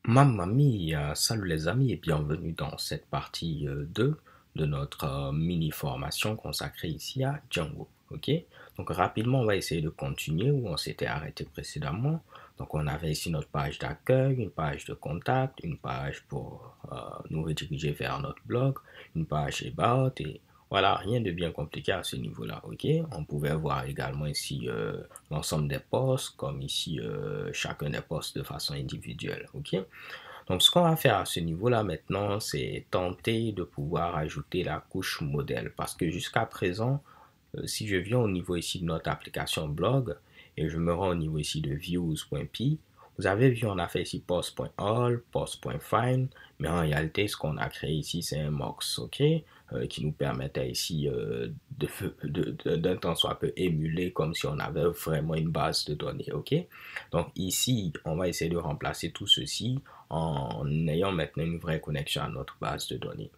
Mamma mia, salut les amis et bienvenue dans cette partie 2 de notre mini formation consacrée ici à Django. Ok, donc rapidement on va essayer de continuer où on s'était arrêté précédemment. Donc on avait ici notre page d'accueil, une page de contact, une page pour nous rediriger vers notre blog, une page about et voilà, rien de bien compliqué à ce niveau-là, ok? On pouvait voir également ici l'ensemble des posts, comme ici chacun des posts de façon individuelle, ok? Donc, ce qu'on va faire à ce niveau-là maintenant, c'est tenter de pouvoir ajouter la couche modèle. Parce que jusqu'à présent, si je viens au niveau ici de notre application blog et je me rends au niveau ici de views.py, vous avez vu, on a fait ici post.all, post.find, mais en réalité, ce qu'on a créé ici, c'est un MOX, ok, qui nous permettait ici d'un temps soit peu émuler comme si on avait vraiment une base de données, ok. Donc ici, on va essayer de remplacer tout ceci en ayant maintenant une vraie connexion à notre base de données.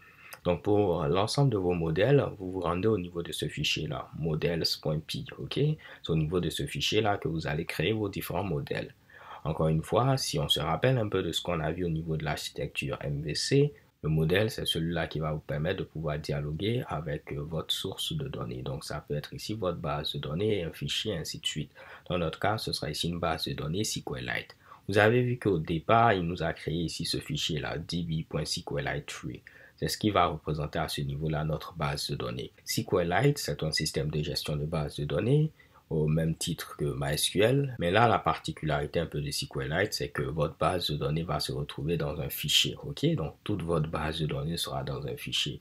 Donc pour l'ensemble de vos modèles, vous vous rendez au niveau de ce fichier-là, models.py, ok? C'est au niveau de ce fichier-là que vous allez créer vos différents modèles. Encore une fois, si on se rappelle un peu de ce qu'on a vu au niveau de l'architecture MVC, le modèle, c'est celui-là qui va vous permettre de pouvoir dialoguer avec votre source de données. Donc, ça peut être ici votre base de données, un fichier, ainsi de suite. Dans notre cas, ce sera ici une base de données SQLite. Vous avez vu qu'au départ, il nous a créé ici ce fichier-là, db.sqlite3. C'est ce qui va représenter à ce niveau-là notre base de données. SQLite, c'est un système de gestion de base de données au même titre que MySQL. Mais là, la particularité un peu de SQLite, c'est que votre base de données va se retrouver dans un fichier. Ok, donc toute votre base de données sera dans un fichier.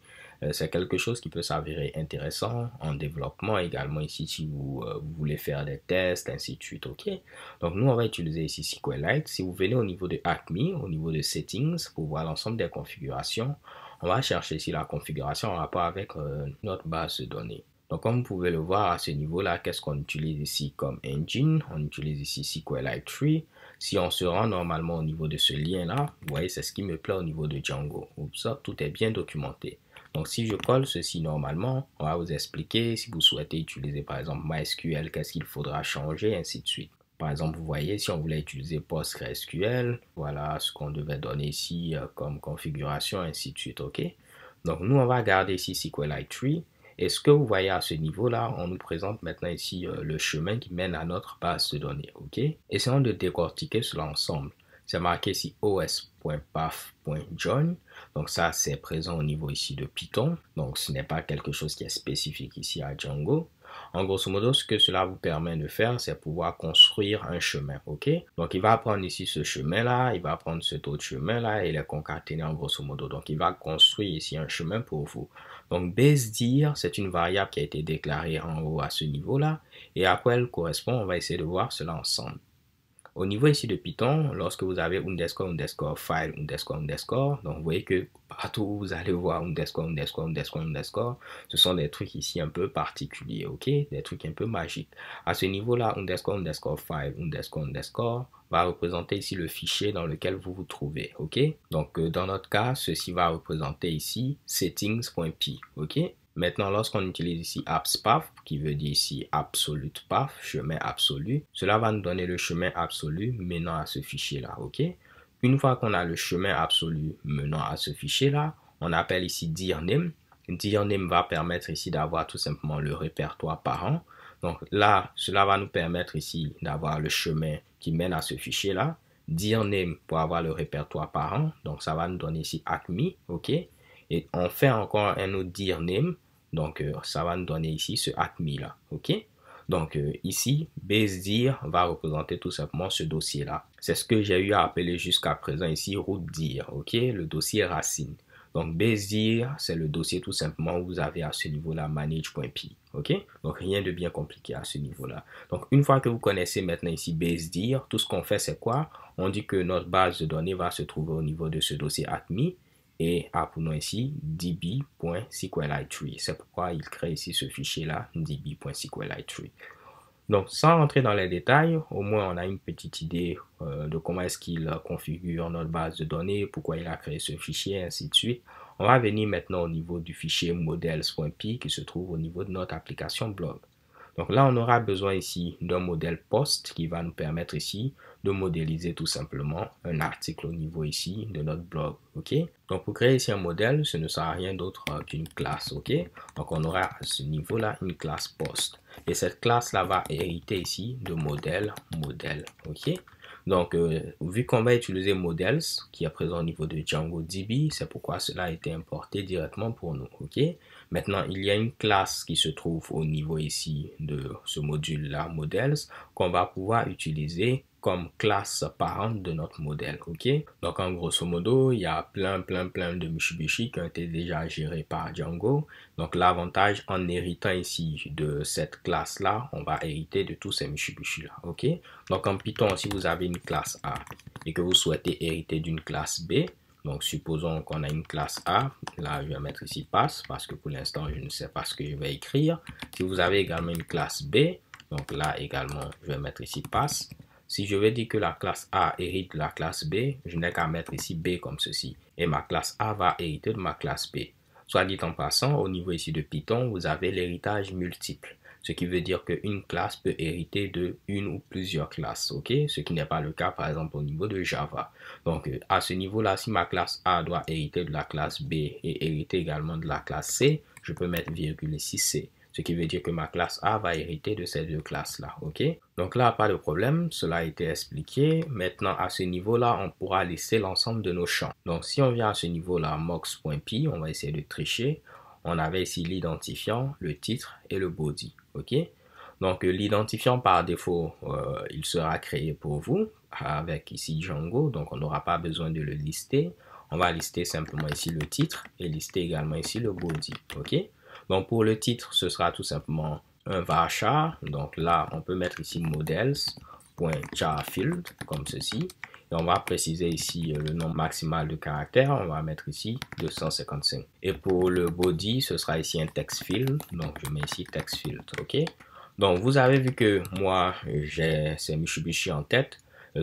C'est quelque chose qui peut s'avérer intéressant en développement également ici si vous voulez faire des tests, ainsi de suite. Ok, donc nous, on va utiliser ici SQLite. Si vous venez au niveau de Acme, au niveau de Settings, pour voir l'ensemble des configurations, on va chercher ici la configuration en rapport avec notre base de données. Donc, comme vous pouvez le voir à ce niveau-là, qu'est-ce qu'on utilise ici comme engine? On utilise ici SQLite3. Si on se rend normalement au niveau de ce lien-là, vous voyez, c'est ce qui me plaît au niveau de Django. Ça, tout est bien documenté. Donc, si je colle ceci normalement, on va vous expliquer si vous souhaitez utiliser par exemple MySQL, qu'est-ce qu'il faudra changer, ainsi de suite. Par exemple, vous voyez, si on voulait utiliser PostgreSQL, voilà ce qu'on devait donner ici comme configuration, ainsi de suite, ok? Donc, nous, on va garder ici SQLite3. Et ce que vous voyez à ce niveau-là, on nous présente maintenant ici le chemin qui mène à notre base de données, ok? Essayons de décortiquer cela ensemble. C'est marqué ici os.path.join. Donc ça, c'est présent au niveau ici de Python. Donc ce n'est pas quelque chose qui est spécifique ici à Django. En grosso modo, ce que cela vous permet de faire, c'est pouvoir construire un chemin, ok? Donc, il va prendre ici ce chemin-là, il va prendre cet autre chemin-là et les concaténer en grosso modo. Donc, il va construire ici un chemin pour vous. Donc, basedir, c'est une variable qui a été déclarée en haut à ce niveau-là. Et à quoi elle correspond, on va essayer de voir cela ensemble. Au niveau ici de Python, lorsque vous avez underscore file underscore, donc vous voyez que partout où vous allez voir underscore, ce sont des trucs ici un peu particuliers, ok? Des trucs un peu magiques. À ce niveau-là, underscore file underscore va représenter ici le fichier dans lequel vous vous trouvez, ok? Donc dans notre cas, ceci va représenter ici settings.py, ok? Maintenant, lorsqu'on utilise ici appspath, qui veut dire ici absolute path, chemin absolu, cela va nous donner le chemin absolu menant à ce fichier-là, ok? Une fois qu'on a le chemin absolu menant à ce fichier-là, on appelle ici dirname. Dirname va permettre ici d'avoir tout simplement le répertoire parent. Donc là, cela va nous permettre ici d'avoir le chemin qui mène à ce fichier-là. Dirname pour avoir le répertoire parent. Donc ça va nous donner ici acme, ok? Et on fait encore un autre dirname. Donc, ça va nous donner ici ce acme là, ok? Donc, ici, basedir va représenter tout simplement ce dossier-là. C'est ce que j'ai eu à appeler jusqu'à présent ici rootdir, ok? Le dossier racine. Donc, basedir, c'est le dossier tout simplement où vous avez à ce niveau-là manage.py, ok? Donc, rien de bien compliqué à ce niveau-là. Donc, une fois que vous connaissez maintenant ici basedir, tout ce qu'on fait, c'est quoi? On dit que notre base de données va se trouver au niveau de ce dossier acme. Et appelons ici db.sqlite3. C'est pourquoi il crée ici ce fichier-là, db.sqlite3. Donc, sans rentrer dans les détails, au moins on a une petite idée de comment est-ce qu'il configure notre base de données, pourquoi il a créé ce fichier, ainsi de suite. On va venir maintenant au niveau du fichier models.py qui se trouve au niveau de notre application blog. Donc là, on aura besoin ici d'un modèle post qui va nous permettre ici de modéliser tout simplement un article au niveau ici de notre blog, ok? Donc pour créer ici un modèle, ce ne sera rien d'autre qu'une classe, ok? Donc on aura à ce niveau-là une classe post. Et cette classe-là va hériter ici de modèle, ok? Donc, vu qu'on va utiliser models qui est présent au niveau de DjangoDB, c'est pourquoi cela a été importé directement pour nous, ok? Maintenant, il y a une classe qui se trouve au niveau ici de ce module-là, models, qu'on va pouvoir utiliser comme classe parente de notre modèle, ok? Donc, en grosso modo, il y a plein de Mitsubishi qui ont été déjà gérés par Django. Donc, l'avantage en héritant ici de cette classe-là, on va hériter de tous ces Mitsubishi-là, ok? Donc, en Python, si vous avez une classe A et que vous souhaitez hériter d'une classe B, donc supposons qu'on a une classe A, là je vais mettre ici pass parce que pour l'instant je ne sais pas ce que je vais écrire. Si vous avez également une classe B, donc là également je vais mettre ici pass. Si je veux dire que la classe A hérite de la classe B, je n'ai qu'à mettre ici B comme ceci. Et ma classe A va hériter de ma classe B. Soit dit en passant, au niveau ici de Python, vous avez l'héritage multiple. Ce qui veut dire qu'une classe peut hériter de une ou plusieurs classes, ok? Ce qui n'est pas le cas, par exemple, au niveau de Java. Donc, à ce niveau-là, si ma classe A doit hériter de la classe B et hériter également de la classe C, je peux mettre virgule ici C. Ce qui veut dire que ma classe A va hériter de ces deux classes-là, ok? Donc là, pas de problème, cela a été expliqué. Maintenant, à ce niveau-là, on pourra lister l'ensemble de nos champs. Donc, si on vient à ce niveau-là, mox.py, on va essayer de tricher. On avait ici l'identifiant, le titre et le body, ok? Donc, l'identifiant par défaut, il sera créé pour vous avec ici Django, donc on n'aura pas besoin de le lister. On va lister simplement ici le titre et lister également ici le body, ok? Donc, pour le titre, ce sera tout simplement un varchar. Donc là, on peut mettre ici models.charField comme ceci. Et on va préciser ici le nombre maximal de caractères. On va mettre ici 255. Et pour le body, ce sera ici un text field. Donc je mets ici text field, ok? Donc vous avez vu que moi, j'ai ces Mitsubishi en tête.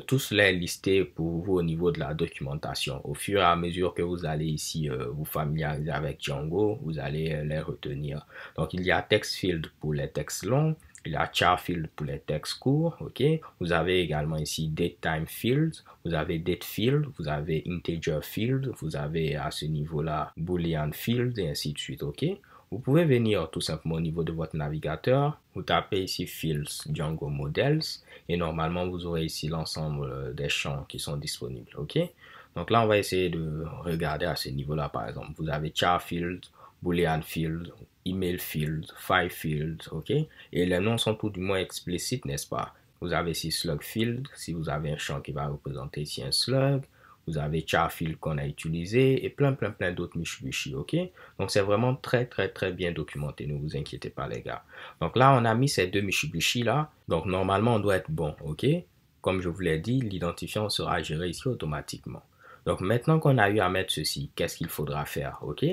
Tout cela est listé pour vous au niveau de la documentation. Au fur et à mesure que vous allez ici vous familiariser avec Django, vous allez les retenir. Donc il y a text field pour les textes longs, il y a char field pour les textes courts, ok. Vous avez également ici datetime field, vous avez date field, vous avez integer field, vous avez à ce niveau-là boolean field et ainsi de suite, ok. Vous pouvez venir tout simplement au niveau de votre navigateur, vous tapez ici Fields Django Models et normalement vous aurez ici l'ensemble des champs qui sont disponibles, ok? Donc là on va essayer de regarder à ce niveau-là par exemple. Vous avez char field, boolean field, email field, file field, ok? Et les noms sont tout du moins explicites, n'est-ce pas? Vous avez ici slug field, si vous avez un champ qui va représenter ici un slug. Vous avez charfield qu'on a utilisé et plein d'autres Mitsubishi, ok? Donc, c'est vraiment très bien documenté, ne vous inquiétez pas, les gars. Donc là, on a mis ces deux Mitsubishi là. Donc, normalement, on doit être bon, ok? Comme je vous l'ai dit, l'identifiant sera géré ici automatiquement. Donc, maintenant qu'on a eu à mettre ceci, qu'est-ce qu'il faudra faire, ok?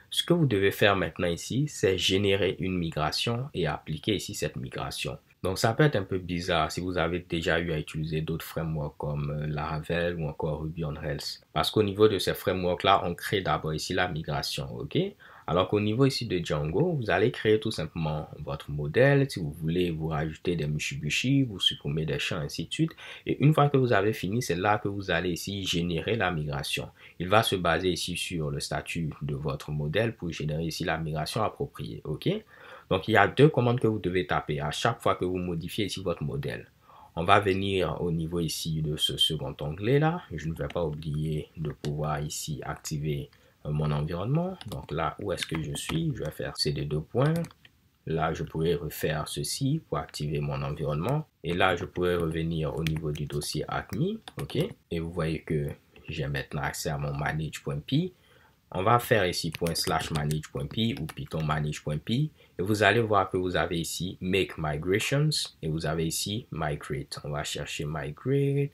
Ce que vous devez faire maintenant ici, c'est générer une migration et appliquer ici cette migration. Donc, ça peut être un peu bizarre si vous avez déjà eu à utiliser d'autres frameworks comme Laravel ou encore Ruby on Rails. Parce qu'au niveau de ces frameworks-là, on crée d'abord ici la migration, ok? Alors qu'au niveau ici de Django, vous allez créer tout simplement votre modèle. Si vous voulez vous rajouter des Mitsubishi, vous supprimez des champs, ainsi de suite. Et une fois que vous avez fini, c'est là que vous allez ici générer la migration. Il va se baser ici sur le statut de votre modèle pour générer ici la migration appropriée, ok? Donc, il y a deux commandes que vous devez taper à chaque fois que vous modifiez ici votre modèle. On va venir au niveau ici de ce second onglet là. Je ne vais pas oublier de pouvoir ici activer mon environnement. Donc là, où est-ce que je suis? Je vais faire ces deux points. Là, je pourrais refaire ceci pour activer mon environnement. Et là, je pourrais revenir au niveau du dossier Acme. OK? Et vous voyez que j'ai maintenant accès à mon manage.py. On va faire ici ./manage.py ou python manage.py et vous allez voir que vous avez ici make migrations et vous avez ici migrate. On va chercher migrate,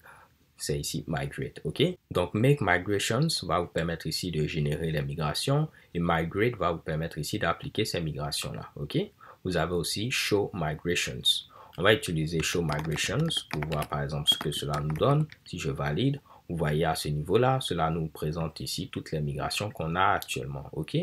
c'est ici migrate, ok? Donc make migrations va vous permettre ici de générer les migrations et migrate va vous permettre ici d'appliquer ces migrations là, ok? Vous avez aussi show migrations. On va utiliser show migrations pour voir par exemple ce que cela nous donne. Si je valide, vous voyez à ce niveau-là, cela nous présente ici toutes les migrations qu'on a actuellement, ok?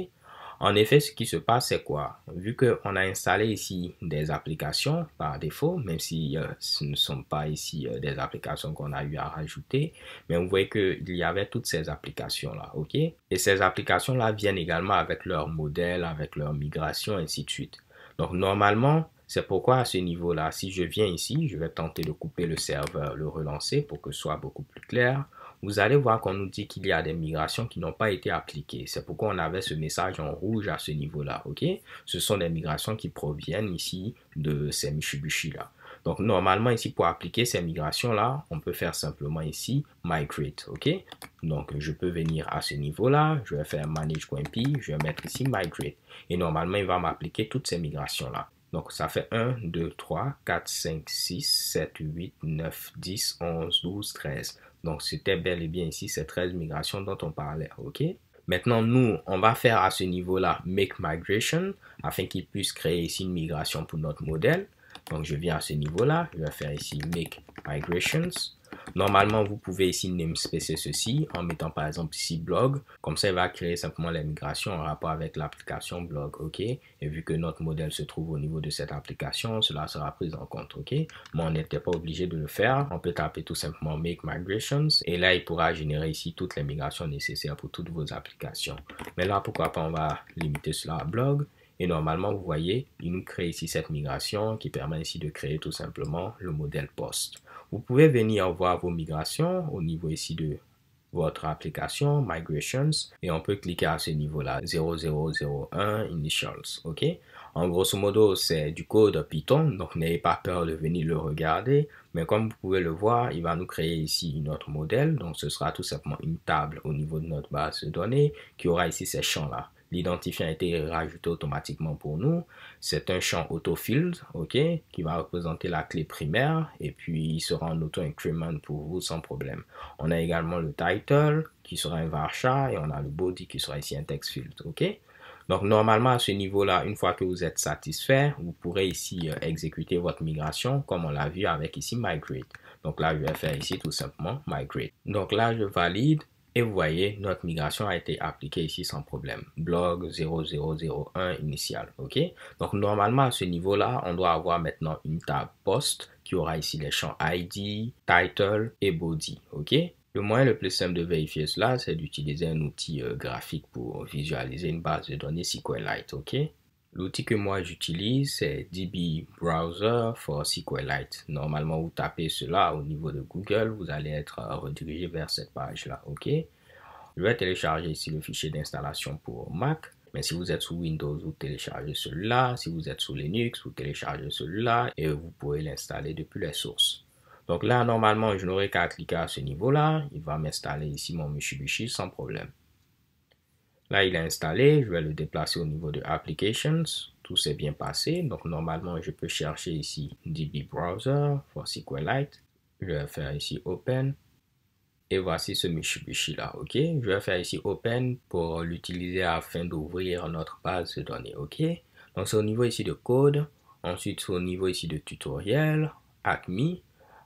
En effet, ce qui se passe, c'est quoi? Vu qu'on a installé ici des applications par défaut, même si ce ne sont pas ici des applications qu'on a eu à rajouter, mais vous voyez qu'il y avait toutes ces applications-là, ok? Et ces applications-là viennent également avec leur modèle, avec leur migration, ainsi de suite. Donc, normalement, c'est pourquoi à ce niveau-là, si je viens ici, je vais tenter de couper le serveur, le relancer pour que ce soit beaucoup plus clair. Vous allez voir qu'on nous dit qu'il y a des migrations qui n'ont pas été appliquées. C'est pourquoi on avait ce message en rouge à ce niveau-là, ok? Ce sont des migrations qui proviennent ici de ces Mitsubishi-là. Donc, normalement, ici, pour appliquer ces migrations-là, on peut faire simplement ici migrate, ok? Donc, je peux venir à ce niveau-là, je vais faire manage.py, je vais mettre ici migrate. Et normalement, il va m'appliquer toutes ces migrations-là. Donc, ça fait 1, 2, 3, 4, 5, 6, 7, 8, 9, 10, 11, 12, 13. Donc, c'était bel et bien ici ces 13 migrations dont on parlait, ok? Maintenant, nous, on va faire à ce niveau-là Make Migration afin qu'il puisse créer ici une migration pour notre modèle. Donc, je viens à ce niveau-là, je vais faire ici Make Migrations. Normalement, vous pouvez ici namespacer ceci en mettant par exemple ici blog. Comme ça, il va créer simplement les migrations en rapport avec l'application blog, ok? Et vu que notre modèle se trouve au niveau de cette application, cela sera pris en compte, ok? Mais on n'était pas obligé de le faire. On peut taper tout simplement Make Migrations et là, il pourra générer ici toutes les migrations nécessaires pour toutes vos applications. Mais là, pourquoi pas, on va limiter cela à blog. Et normalement, vous voyez, il nous crée ici cette migration qui permet ici de créer tout simplement le modèle post. Vous pouvez venir voir vos migrations au niveau ici de votre application, Migrations, et on peut cliquer à ce niveau-là, 0001 Initials, ok? En grosso modo, c'est du code Python, donc n'ayez pas peur de venir le regarder, mais comme vous pouvez le voir, il va nous créer ici notre modèle, donc ce sera tout simplement une table au niveau de notre base de données qui aura ici ces champs-là. L'identifiant a été rajouté automatiquement pour nous. C'est un champ autofield, ok, qui va représenter la clé primaire et puis il sera en auto-increment pour vous sans problème. On a également le title qui sera un varchar et on a le body qui sera ici un text field, ok. Donc normalement à ce niveau-là, une fois que vous êtes satisfait, vous pourrez ici exécuter votre migration comme on l'a vu avec ici migrate. Donc là, je vais faire ici tout simplement migrate. Donc là, je valide. Et vous voyez, notre migration a été appliquée ici sans problème. Blog 0001 initial, ok? Donc, normalement, à ce niveau-là, on doit avoir maintenant une table post qui aura ici les champs ID, title et body, ok? Le moyen le plus simple de vérifier cela, c'est d'utiliser un outil graphique pour visualiser une base de données SQLite, ok? L'outil que moi j'utilise, c'est DB Browser for SQLite. Normalement, vous tapez cela au niveau de Google, vous allez être redirigé vers cette page-là, ok? Je vais télécharger ici le fichier d'installation pour Mac. Mais si vous êtes sous Windows, vous téléchargez celui-là. Si vous êtes sous Linux, vous téléchargez celui-là et vous pourrez l'installer depuis les sources. Donc là, normalement, je n'aurai qu'à cliquer à ce niveau-là. Il va m'installer ici mon Mitsubishi sans problème. Là, il est installé. Je vais le déplacer au niveau de Applications. Tout s'est bien passé. Donc, normalement, je peux chercher ici DB Browser for SQLite. Je vais faire ici Open. Et voici ce Mitsubishi là, ok? Je vais faire ici Open pour l'utiliser afin d'ouvrir notre base de données, ok? Donc, c'est au niveau ici de code. Ensuite, c'est au niveau ici de tutoriel, Acme.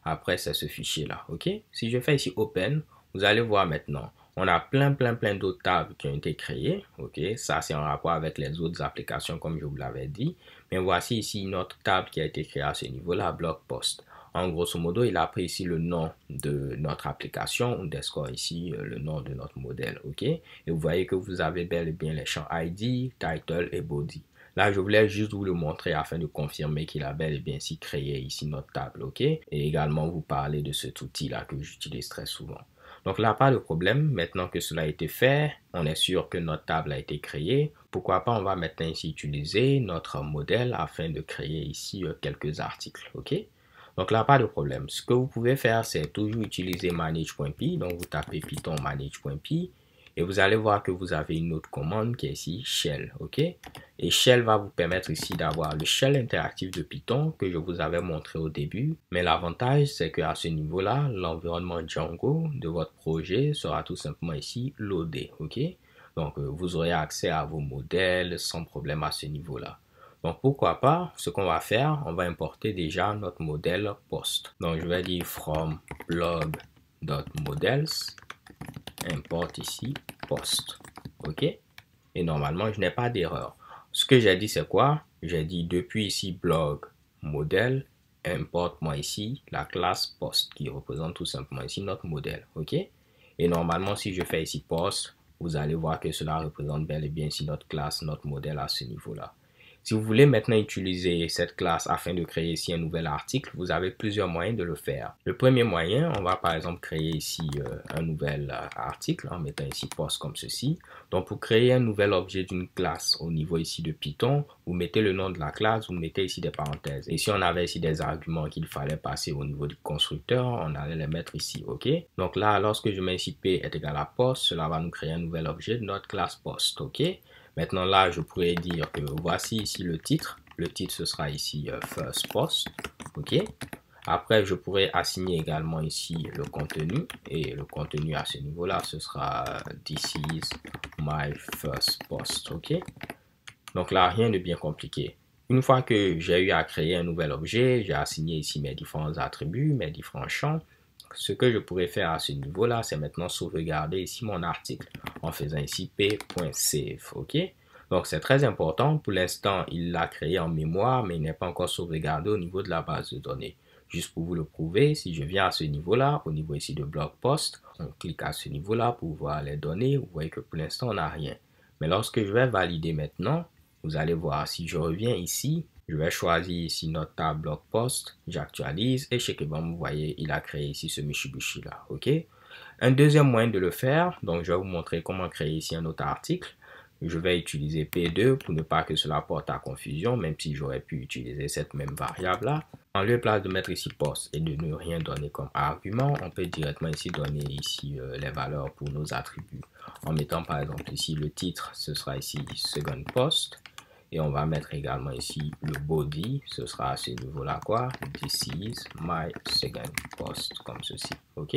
Après, c'est ce fichier là, ok? Si je fais ici Open, vous allez voir maintenant. On a plein d'autres tables qui ont été créées, ok? Ça, c'est en rapport avec les autres applications comme je vous l'avais dit. Mais voici ici notre table qui a été créée à ce niveau-là, Blog Post. En grosso modo, il a pris ici le nom de notre application, underscore ici le nom de notre modèle, ok? Et vous voyez que vous avez bel et bien les champs ID, title et body. Là, je voulais juste vous le montrer afin de confirmer qu'il a bel et bien ici créé ici notre table, ok? Et également vous parler de cet outil-là que j'utilise très souvent. Donc là, pas de problème. Maintenant que cela a été fait, on est sûr que notre table a été créée. Pourquoi pas, on va maintenant ici utiliser notre modèle afin de créer ici quelques articles, ok? Donc là, pas de problème. Ce que vous pouvez faire, c'est toujours utiliser manage.py. Donc, vous tapez Python manage.py et vous allez voir que vous avez une autre commande qui est ici shell, ok? Et shell va vous permettre ici d'avoir le shell interactif de Python que je vous avais montré au début. Mais l'avantage, c'est qu'à ce niveau-là, l'environnement Django de votre projet sera tout simplement ici loadé, ok? Donc, vous aurez accès à vos modèles sans problème à ce niveau-là. Donc, pourquoi pas, ce qu'on va faire, on va importer déjà notre modèle post. Donc, je vais dire from blog.models, import ici post. OK? et normalement, je n'ai pas d'erreur. Ce que j'ai dit, c'est quoi? J'ai dit depuis ici blog modèle, importe-moi ici la classe post qui représente tout simplement ici notre modèle, ok? Et normalement, si je fais ici post, vous allez voir que cela représente bel et bien ici notre classe, notre modèle à ce niveau-là. Si vous voulez maintenant utiliser cette classe afin de créer ici un nouvel article, vous avez plusieurs moyens de le faire. Le premier moyen, on va par exemple créer ici un nouvel article en mettant ici post comme ceci. Donc pour créer un nouvel objet d'une classe au niveau ici de Python, vous mettez le nom de la classe, vous mettez ici des parenthèses. Et si on avait ici des arguments qu'il fallait passer au niveau du constructeur, on allait les mettre ici, ok? Donc là, lorsque je mets ici P est égal à post, cela va nous créer un nouvel objet de notre classe post, ok? Maintenant là, je pourrais dire que voici ici le titre. Le titre, ce sera ici first post. OK. Après, je pourrais assigner également ici le contenu. Et le contenu à ce niveau-là, ce sera this is my first post. OK. Donc là, rien de bien compliqué. Une fois que j'ai eu à créer un nouvel objet, j'ai assigné ici mes différents attributs, mes différents champs. Ce que je pourrais faire à ce niveau-là, c'est maintenant sauvegarder ici mon article en faisant ici p.save, ok? Donc, c'est très important. Pour l'instant, il l'a créé en mémoire, mais il n'est pas encore sauvegardé au niveau de la base de données. Juste pour vous le prouver, si je viens à ce niveau-là, au niveau ici de blog post, on clique à ce niveau-là pour voir les données. Vous voyez que pour l'instant, on n'a rien. Mais lorsque je vais valider maintenant, vous allez voir, si je reviens ici, je vais choisir ici notre table blog post, j'actualise et chez Kebam, vous voyez, il a créé ici ce Mitsubishi là, ok? Un deuxième moyen de le faire, donc je vais vous montrer comment créer ici un autre article. Je vais utiliser P2 pour ne pas que cela porte à confusion, même si j'aurais pu utiliser cette même variable là. En lieu et place de mettre ici post et de ne rien donner comme argument, on peut directement ici donner ici les valeurs pour nos attributs. En mettant par exemple ici le titre, ce sera ici second post. Et on va mettre également ici le body, ce sera à ce niveau-là quoi? This is my second post, comme ceci, ok?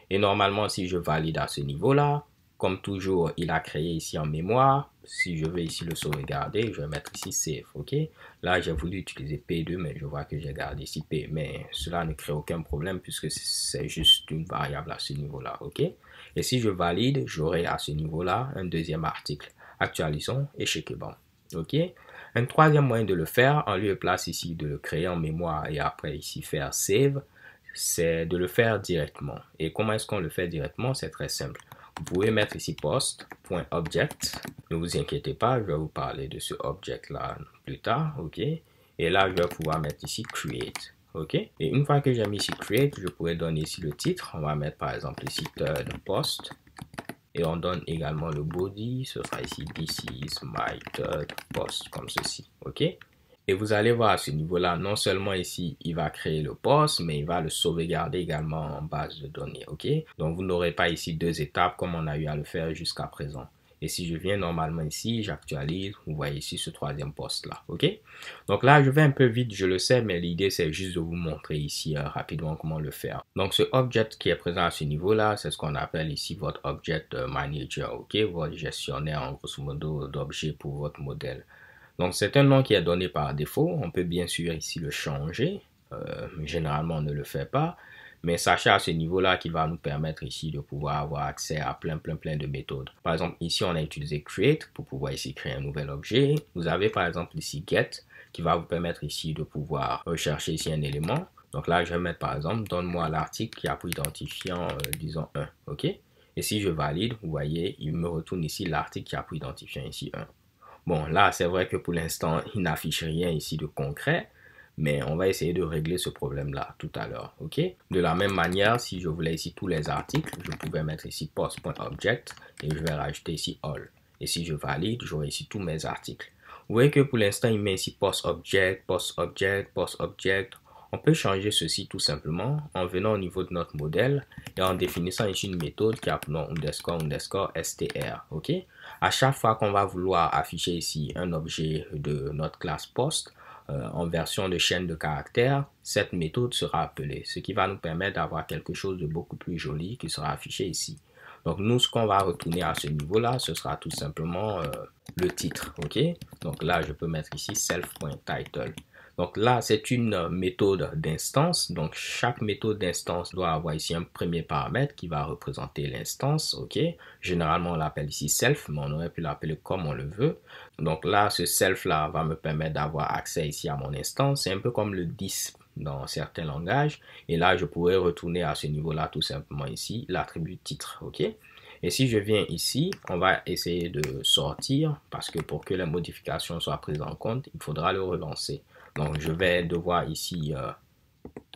Et normalement, si je valide à ce niveau-là, comme toujours, il a créé ici en mémoire. Si je vais ici le sauvegarder, je vais mettre ici save, ok? Là, j'ai voulu utiliser P2, mais je vois que j'ai gardé ici P. Mais cela ne crée aucun problème puisque c'est juste une variable à ce niveau-là, ok? Et si je valide, j'aurai à ce niveau-là un deuxième article. Actualisons et checkez bon. Ok. Un troisième moyen de le faire, en lieu et place ici de le créer en mémoire et après ici faire save, c'est de le faire directement. Et comment est-ce qu'on le fait directement? C'est très simple. Vous pouvez mettre ici post.object. Ne vous inquiétez pas, je vais vous parler de ce object là plus tard. Ok. Et là, je vais pouvoir mettre ici create. Ok. Et une fois que j'ai mis ici create, je pourrais donner ici le titre. On va mettre par exemple ici third post. Et on donne également le body, ce sera ici this is my third post, comme ceci, ok? Et vous allez voir à ce niveau-là, non seulement ici, il va créer le post, mais il va le sauvegarder également en base de données, ok? Donc vous n'aurez pas ici deux étapes comme on a eu à le faire jusqu'à présent. Et si je viens normalement ici, j'actualise, vous voyez ici ce troisième poste là, ok? Donc là, je vais un peu vite, je le sais, mais l'idée c'est juste de vous montrer ici rapidement comment le faire. Donc ce object qui est présent à ce niveau-là, c'est ce qu'on appelle ici votre object manager, ok? Votre gestionnaire en grosso modo d'objets pour votre modèle. Donc c'est un nom qui est donné par défaut, on peut bien sûr ici le changer, généralement on ne le fait pas. Mais sachez à ce niveau-là qu'il va nous permettre ici de pouvoir avoir accès à plein de méthodes. Par exemple, ici, on a utilisé create pour pouvoir ici créer un nouvel objet. Vous avez par exemple ici get qui va vous permettre ici de pouvoir rechercher ici un élément. Donc là, je vais mettre par exemple, donne-moi l'article qui a pour identifiant, disons 1. OK? Et si je valide, vous voyez, il me retourne ici l'article qui a pour identifiant ici 1. Bon, là, c'est vrai que pour l'instant, il n'affiche rien ici de concret. Mais on va essayer de régler ce problème-là tout à l'heure, ok? De la même manière, si je voulais ici tous les articles, je pouvais mettre ici post.object et je vais rajouter ici all. Et si je valide, j'aurai ici tous mes articles. Vous voyez que pour l'instant, il met ici post.object, post.object, post.object. On peut changer ceci tout simplement en venant au niveau de notre modèle et en définissant ici une méthode qui a pour nom underscore str, ok? À chaque fois qu'on va vouloir afficher ici un objet de notre classe post, en version de chaîne de caractères, cette méthode sera appelée, ce qui va nous permettre d'avoir quelque chose de beaucoup plus joli qui sera affiché ici. Donc nous, ce qu'on va retourner à ce niveau-là, ce sera tout simplement le titre, ok? Donc là, je peux mettre ici self.title. Donc là, c'est une méthode d'instance. Donc chaque méthode d'instance doit avoir ici un premier paramètre qui va représenter l'instance. OK? Généralement, on l'appelle ici self, mais on aurait pu l'appeler comme on le veut. Donc là, ce self-là va me permettre d'avoir accès ici à mon instance. C'est un peu comme le dis dans certains langages. Et là, je pourrais retourner à ce niveau-là tout simplement ici l'attribut titre. OK? Et si je viens ici, on va essayer de sortir parce que pour que les modifications soient prises en compte, il faudra le relancer. Donc, je vais devoir ici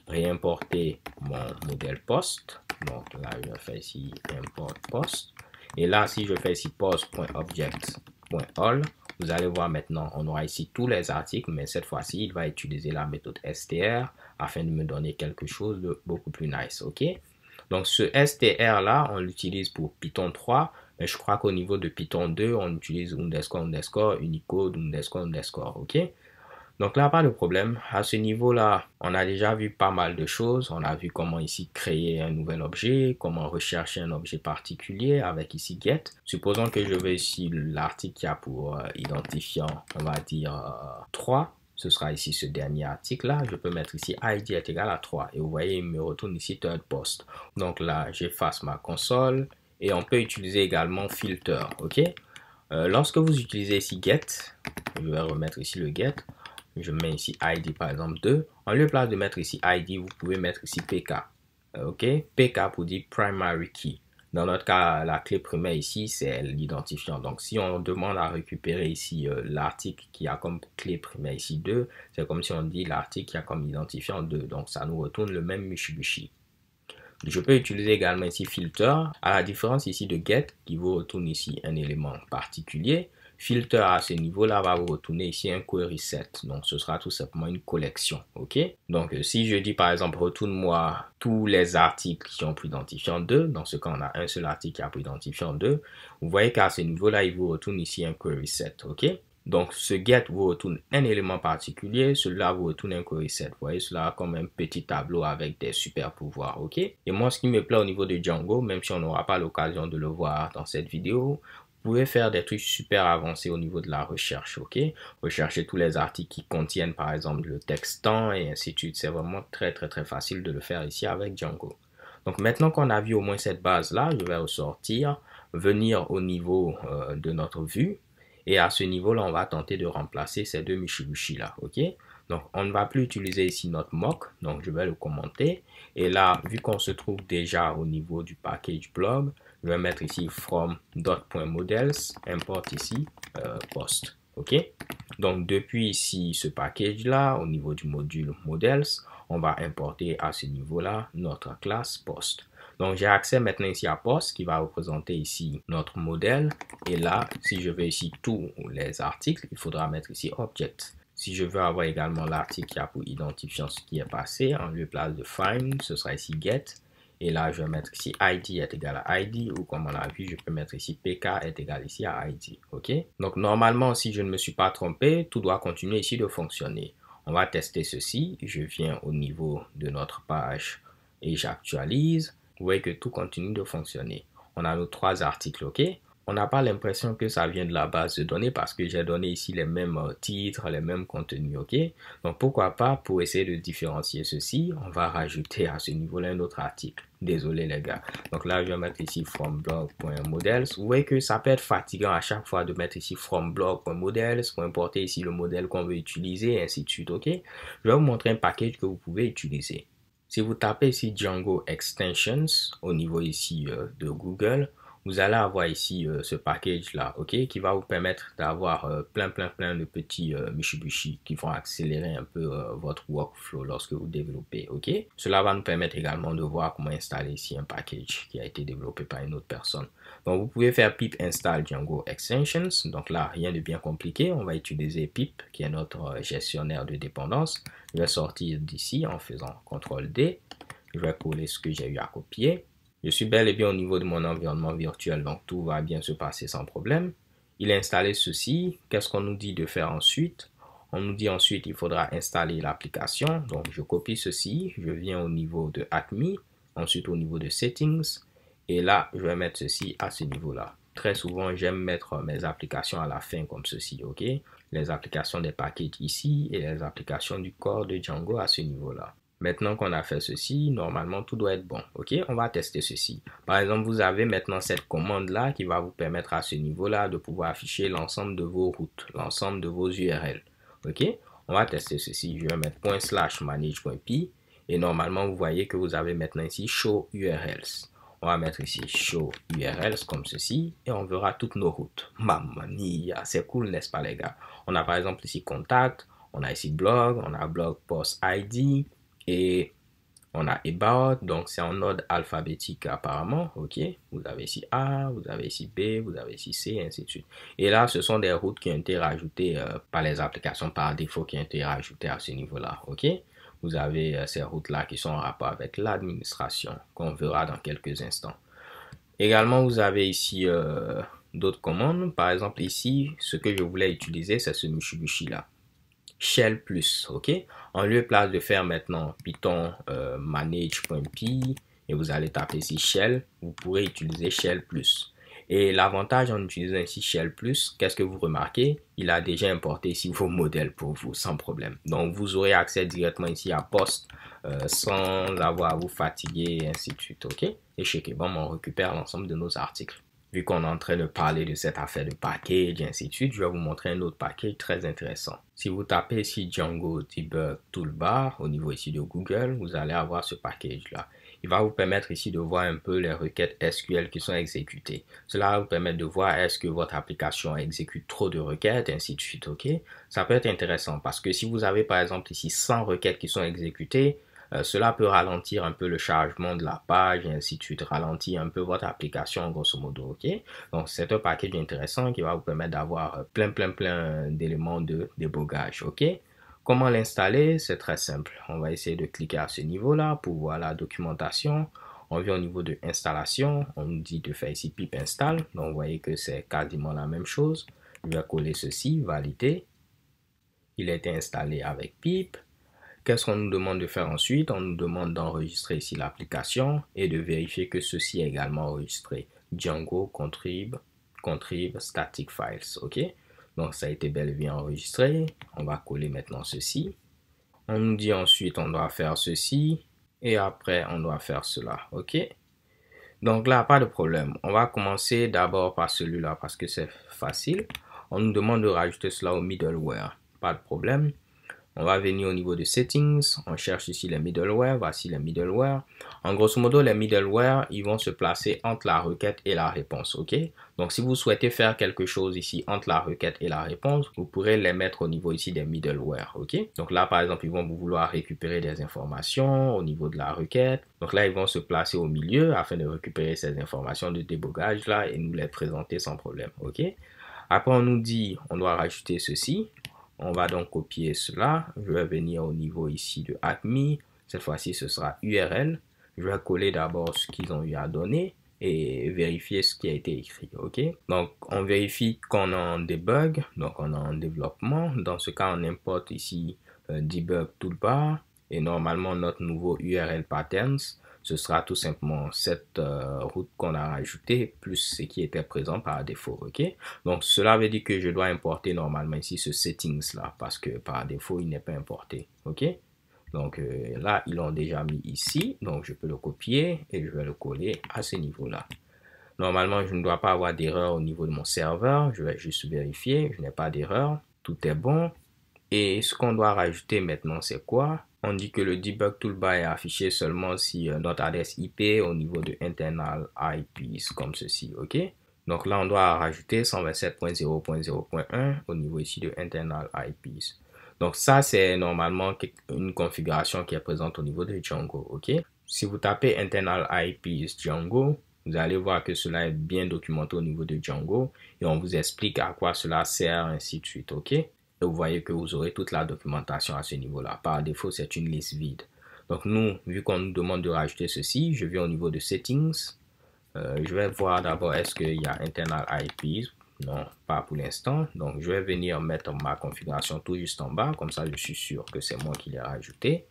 réimporter mon modèle post. Donc là, je vais faire ici import post. Et là, si je fais ici post.object.all, vous allez voir maintenant, on aura ici tous les articles, mais cette fois-ci, il va utiliser la méthode str afin de me donner quelque chose de beaucoup plus nice. OK? Donc, ce str là, on l'utilise pour Python 3, mais je crois qu'au niveau de Python 2, on utilise underscore, Unicode, underscore. OK? Donc là, pas de problème. À ce niveau-là, on a déjà vu pas mal de choses. On a vu comment ici créer un nouvel objet, comment rechercher un objet particulier avec ici get. Supposons que je veux ici l'article qui a pour identifiant, on va dire 3. Ce sera ici ce dernier article-là. Je peux mettre ici id est égal à 3. Et vous voyez, il me retourne ici third post. Donc là, j'efface ma console. Et on peut utiliser également filter. OK? Lorsque vous utilisez ici get, je vais remettre ici le get. Je mets ici ID par exemple 2. En lieu place de mettre ici ID, vous pouvez mettre ici PK. OK? PK pour dire primary key. Dans notre cas, la clé primaire ici, c'est l'identifiant. Donc, si on demande à récupérer ici l'article qui a comme clé primaire ici 2, c'est comme si on dit l'article qui a comme identifiant 2. Donc, ça nous retourne le même Mitsubishi. Je peux utiliser également ici filter, à la différence ici de get, qui vous retourne ici un élément particulier. Filter à ce niveau-là va vous retourner ici un query set. Donc, ce sera tout simplement une collection. OK? Donc, si je dis par exemple, retourne-moi tous les articles qui ont pour identifiant 2. Dans ce cas, on a un seul article qui a pour identifiant 2. Vous voyez qu'à ce niveau-là, il vous retourne ici un query set. OK? Donc, ce get vous retourne un élément particulier. Celui-là vous retourne un query set. Vous voyez cela comme un petit tableau avec des super pouvoirs. OK? Et moi, ce qui me plaît au niveau de Django, même si on n'aura pas l'occasion de le voir dans cette vidéo, vous pouvez faire des trucs super avancés au niveau de la recherche, OK? Rechercher tous les articles qui contiennent, par exemple, le texte temps et ainsi de suite. C'est vraiment très facile de le faire ici avec Django. Donc, maintenant qu'on a vu au moins cette base-là, je vais ressortir, venir au niveau de notre vue. Et à ce niveau-là, on va tenter de remplacer ces deux Mitsubishi-là, OK? Donc, on ne va plus utiliser ici notre mock. Donc, je vais le commenter. Et là, vu qu'on se trouve déjà au niveau du package blog, je vais mettre ici from.models, import ici post. OK? Donc, depuis ici ce package-là, au niveau du module models, on va importer à ce niveau-là notre classe post. Donc, j'ai accès maintenant ici à post qui va représenter ici notre modèle. Et là, si je veux ici tous les articles, il faudra mettre ici object. Si je veux avoir également l'article qui a pour identifiant ce qui est passé, en lieu place de find, ce sera ici get. Et là, je vais mettre ici id est égal à id, ou comme on l'a vu, je peux mettre ici pk est égal ici à id. OK? Donc, normalement, si je ne me suis pas trompé, tout doit continuer ici de fonctionner. On va tester ceci. Je viens au niveau de notre page et j'actualise. Vous voyez que tout continue de fonctionner. On a nos 3 articles, OK? On n'a pas l'impression que ça vient de la base de données parce que j'ai donné ici les mêmes titres, les mêmes contenus, OK? Donc, pourquoi pas, pour essayer de différencier ceci, on va rajouter à ce niveau-là un autre article. Désolé, les gars. Donc là, je vais mettre ici fromblog.models. Vous voyez que ça peut être fatigant à chaque fois de mettre ici fromblog.models pour importer ici le modèle qu'on veut utiliser et ainsi de suite, OK? Je vais vous montrer un package que vous pouvez utiliser. Si vous tapez ici Django Extensions au niveau ici de Google, vous allez avoir ici ce package-là, OK, qui va vous permettre d'avoir plein de petits Mitsubishi qui vont accélérer un peu votre workflow lorsque vous développez, OK. Cela va nous permettre également de voir comment installer ici un package qui a été développé par une autre personne. Donc, vous pouvez faire pip install Django Extensions. Donc là, rien de bien compliqué. On va utiliser pip, qui est notre gestionnaire de dépendance. Je vais sortir d'ici en faisant CTRL-D. Je vais coller ce que j'ai eu à copier. Je suis bel et bien au niveau de mon environnement virtuel, donc tout va bien se passer sans problème. Il a installé ceci. Qu'est-ce qu'on nous dit de faire ensuite? On nous dit ensuite il faudra installer l'application. Donc je copie ceci, je viens au niveau de Acme, ensuite au niveau de Settings. Et là, je vais mettre ceci à ce niveau-là. Très souvent, j'aime mettre mes applications à la fin comme ceci, OK? les applications des packages ici et les applications du corps de Django à ce niveau-là. Maintenant qu'on a fait ceci, normalement tout doit être bon. Ok, on va tester ceci. Par exemple, vous avez maintenant cette commande-là qui va vous permettre à ce niveau-là de pouvoir afficher l'ensemble de vos routes, l'ensemble de vos URL. Ok, on va tester ceci. Je vais mettre ./manage.py et normalement vous voyez que vous avez maintenant ici show URLs. On va mettre ici show URLs comme ceci et on verra toutes nos routes. Mamma mia, c'est cool, n'est-ce pas les gars? On a par exemple ici contact, on a ici blog, on a blog post ID et on a about, donc c'est en ordre alphabétique apparemment, ok? Vous avez ici A, vous avez ici B, vous avez ici C, et ainsi de suite. Et là, ce sont des routes qui ont été rajoutées par les applications par défaut qui ont été rajoutées à ce niveau-là, ok? Vous avez ces routes-là qui sont en rapport avec l'administration, qu'on verra dans quelques instants. Également, vous avez ici d'autres commandes. Par exemple, ici, ce que je voulais utiliser, c'est ce Mitsubishi-là. Shell plus, ok? En lieu et place de faire maintenant Python manage.py et vous allez taper ici Shell, vous pourrez utiliser Shell plus. Et l'avantage en utilisant ici Shell plus, qu'est-ce que vous remarquez? Il a déjà importé ici vos modèles pour vous sans problème. Donc vous aurez accès directement ici à Post sans avoir à vous fatiguer et ainsi de suite, ok? Et chez Kebom, on récupère l'ensemble de nos articles. Vu qu'on est en train de parler de cette affaire de package et ainsi de suite, je vais vous montrer un autre package très intéressant. Si vous tapez ici Django Debug Toolbar au niveau ici de Google, vous allez avoir ce package-là. Il va vous permettre ici de voir un peu les requêtes SQL qui sont exécutées. Cela va vous permettre de voir est-ce que votre application exécute trop de requêtes, et ainsi de suite, ok? Ça peut être intéressant parce que si vous avez par exemple ici 100 requêtes qui sont exécutées, cela peut ralentir un peu le chargement de la page et ainsi de suite, ralentir un peu votre application grosso modo, ok? Donc c'est un package intéressant qui va vous permettre d'avoir plein d'éléments de débogage, ok? Comment l'installer? C'est très simple. On va essayer de cliquer à ce niveau-là pour voir la documentation. On vient au niveau de installation, on nous dit de faire ici pip install, donc vous voyez que c'est quasiment la même chose. Je vais coller ceci, valider. Il a été installé avec pip. Qu'est-ce qu'on nous demande de faire ensuite? On nous demande d'enregistrer ici l'application et de vérifier que ceci est également enregistré. Django contrib static files, ok? Donc ça a été bel et bien enregistré. On va coller maintenant ceci. On nous dit ensuite on doit faire ceci et après on doit faire cela, ok? Donc là, pas de problème. On va commencer d'abord par celui-là parce que c'est facile. On nous demande de rajouter cela au middleware. Pas de problème. On va venir au niveau de settings, on cherche ici les middleware, voici les middleware. En grosso modo, les middleware, ils vont se placer entre la requête et la réponse, ok? Donc, si vous souhaitez faire quelque chose ici entre la requête et la réponse, vous pourrez les mettre au niveau ici des middleware, ok? Donc là, par exemple, ils vont vouloir récupérer des informations au niveau de la requête. Donc là, ils vont se placer au milieu afin de récupérer ces informations de débogage là et nous les présenter sans problème, ok? Après, on nous dit, on doit rajouter ceci. On va donc copier cela. Je vais venir au niveau ici de Acme. Cette fois-ci, ce sera URL. Je vais coller d'abord ce qu'ils ont eu à donner et vérifier ce qui a été écrit. OK? Donc, on vérifie qu'on est en debug. Donc, on est en développement. Dans ce cas, on importe ici debug toolbar. Et normalement, notre nouveau URL patterns, ce sera tout simplement cette route qu'on a rajoutée plus ce qui était présent par défaut, ok? Donc, cela veut dire que je dois importer normalement ici ce settings là parce que par défaut, il n'est pas importé, ok? Donc là, ils l'ont déjà mis ici, donc je peux le copier et je vais le coller à ce niveau-là. Normalement, je ne dois pas avoir d'erreur au niveau de mon serveur, je vais juste vérifier, je n'ai pas d'erreur, tout est bon. Et ce qu'on doit rajouter maintenant, c'est quoi? On dit que le debug toolbar est affiché seulement si notre adresse IP au niveau de internal IPs comme ceci, ok? Donc là, on doit rajouter 127.0.0.1 au niveau ici de internal IPs. Donc ça, c'est normalement une configuration qui est présente au niveau de Django, ok? Si vous tapez internal IPs Django, vous allez voir que cela est bien documenté au niveau de Django et on vous explique à quoi cela sert, ainsi de suite, ok? Et vous voyez que vous aurez toute la documentation à ce niveau-là. Par défaut, c'est une liste vide. Donc nous, vu qu'on nous demande de rajouter ceci, je viens au niveau de Settings. Je vais voir d'abord est-ce qu'il y a Internal IPs. Non, pas pour l'instant. Donc je vais venir mettre ma configuration tout juste en bas. Comme ça, je suis sûr que c'est moi qui l'ai rajouté.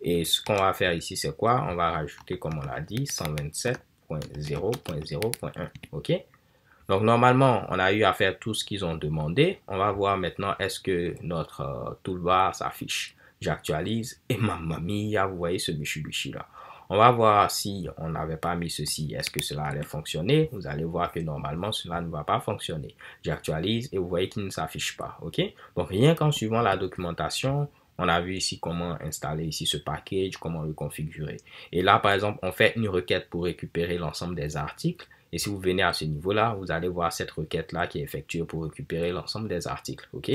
Et ce qu'on va faire ici, c'est quoi? On va rajouter, comme on l'a dit, 127.0.0.1. OK? Donc normalement, on a eu à faire tout ce qu'ils ont demandé. On va voir maintenant est-ce que notre toolbar s'affiche. J'actualise et mamma mia, vous voyez ce bichu là. On va voir si on n'avait pas mis ceci, est-ce que cela allait fonctionner. Vous allez voir que normalement, cela ne va pas fonctionner. J'actualise et vous voyez qu'il ne s'affiche pas. Ok? Donc rien qu'en suivant la documentation, on a vu ici comment installer ici ce package, comment le configurer. Et là, par exemple, on fait une requête pour récupérer l'ensemble des articles. Et si vous venez à ce niveau-là, vous allez voir cette requête-là qui est effectuée pour récupérer l'ensemble des articles. Ok?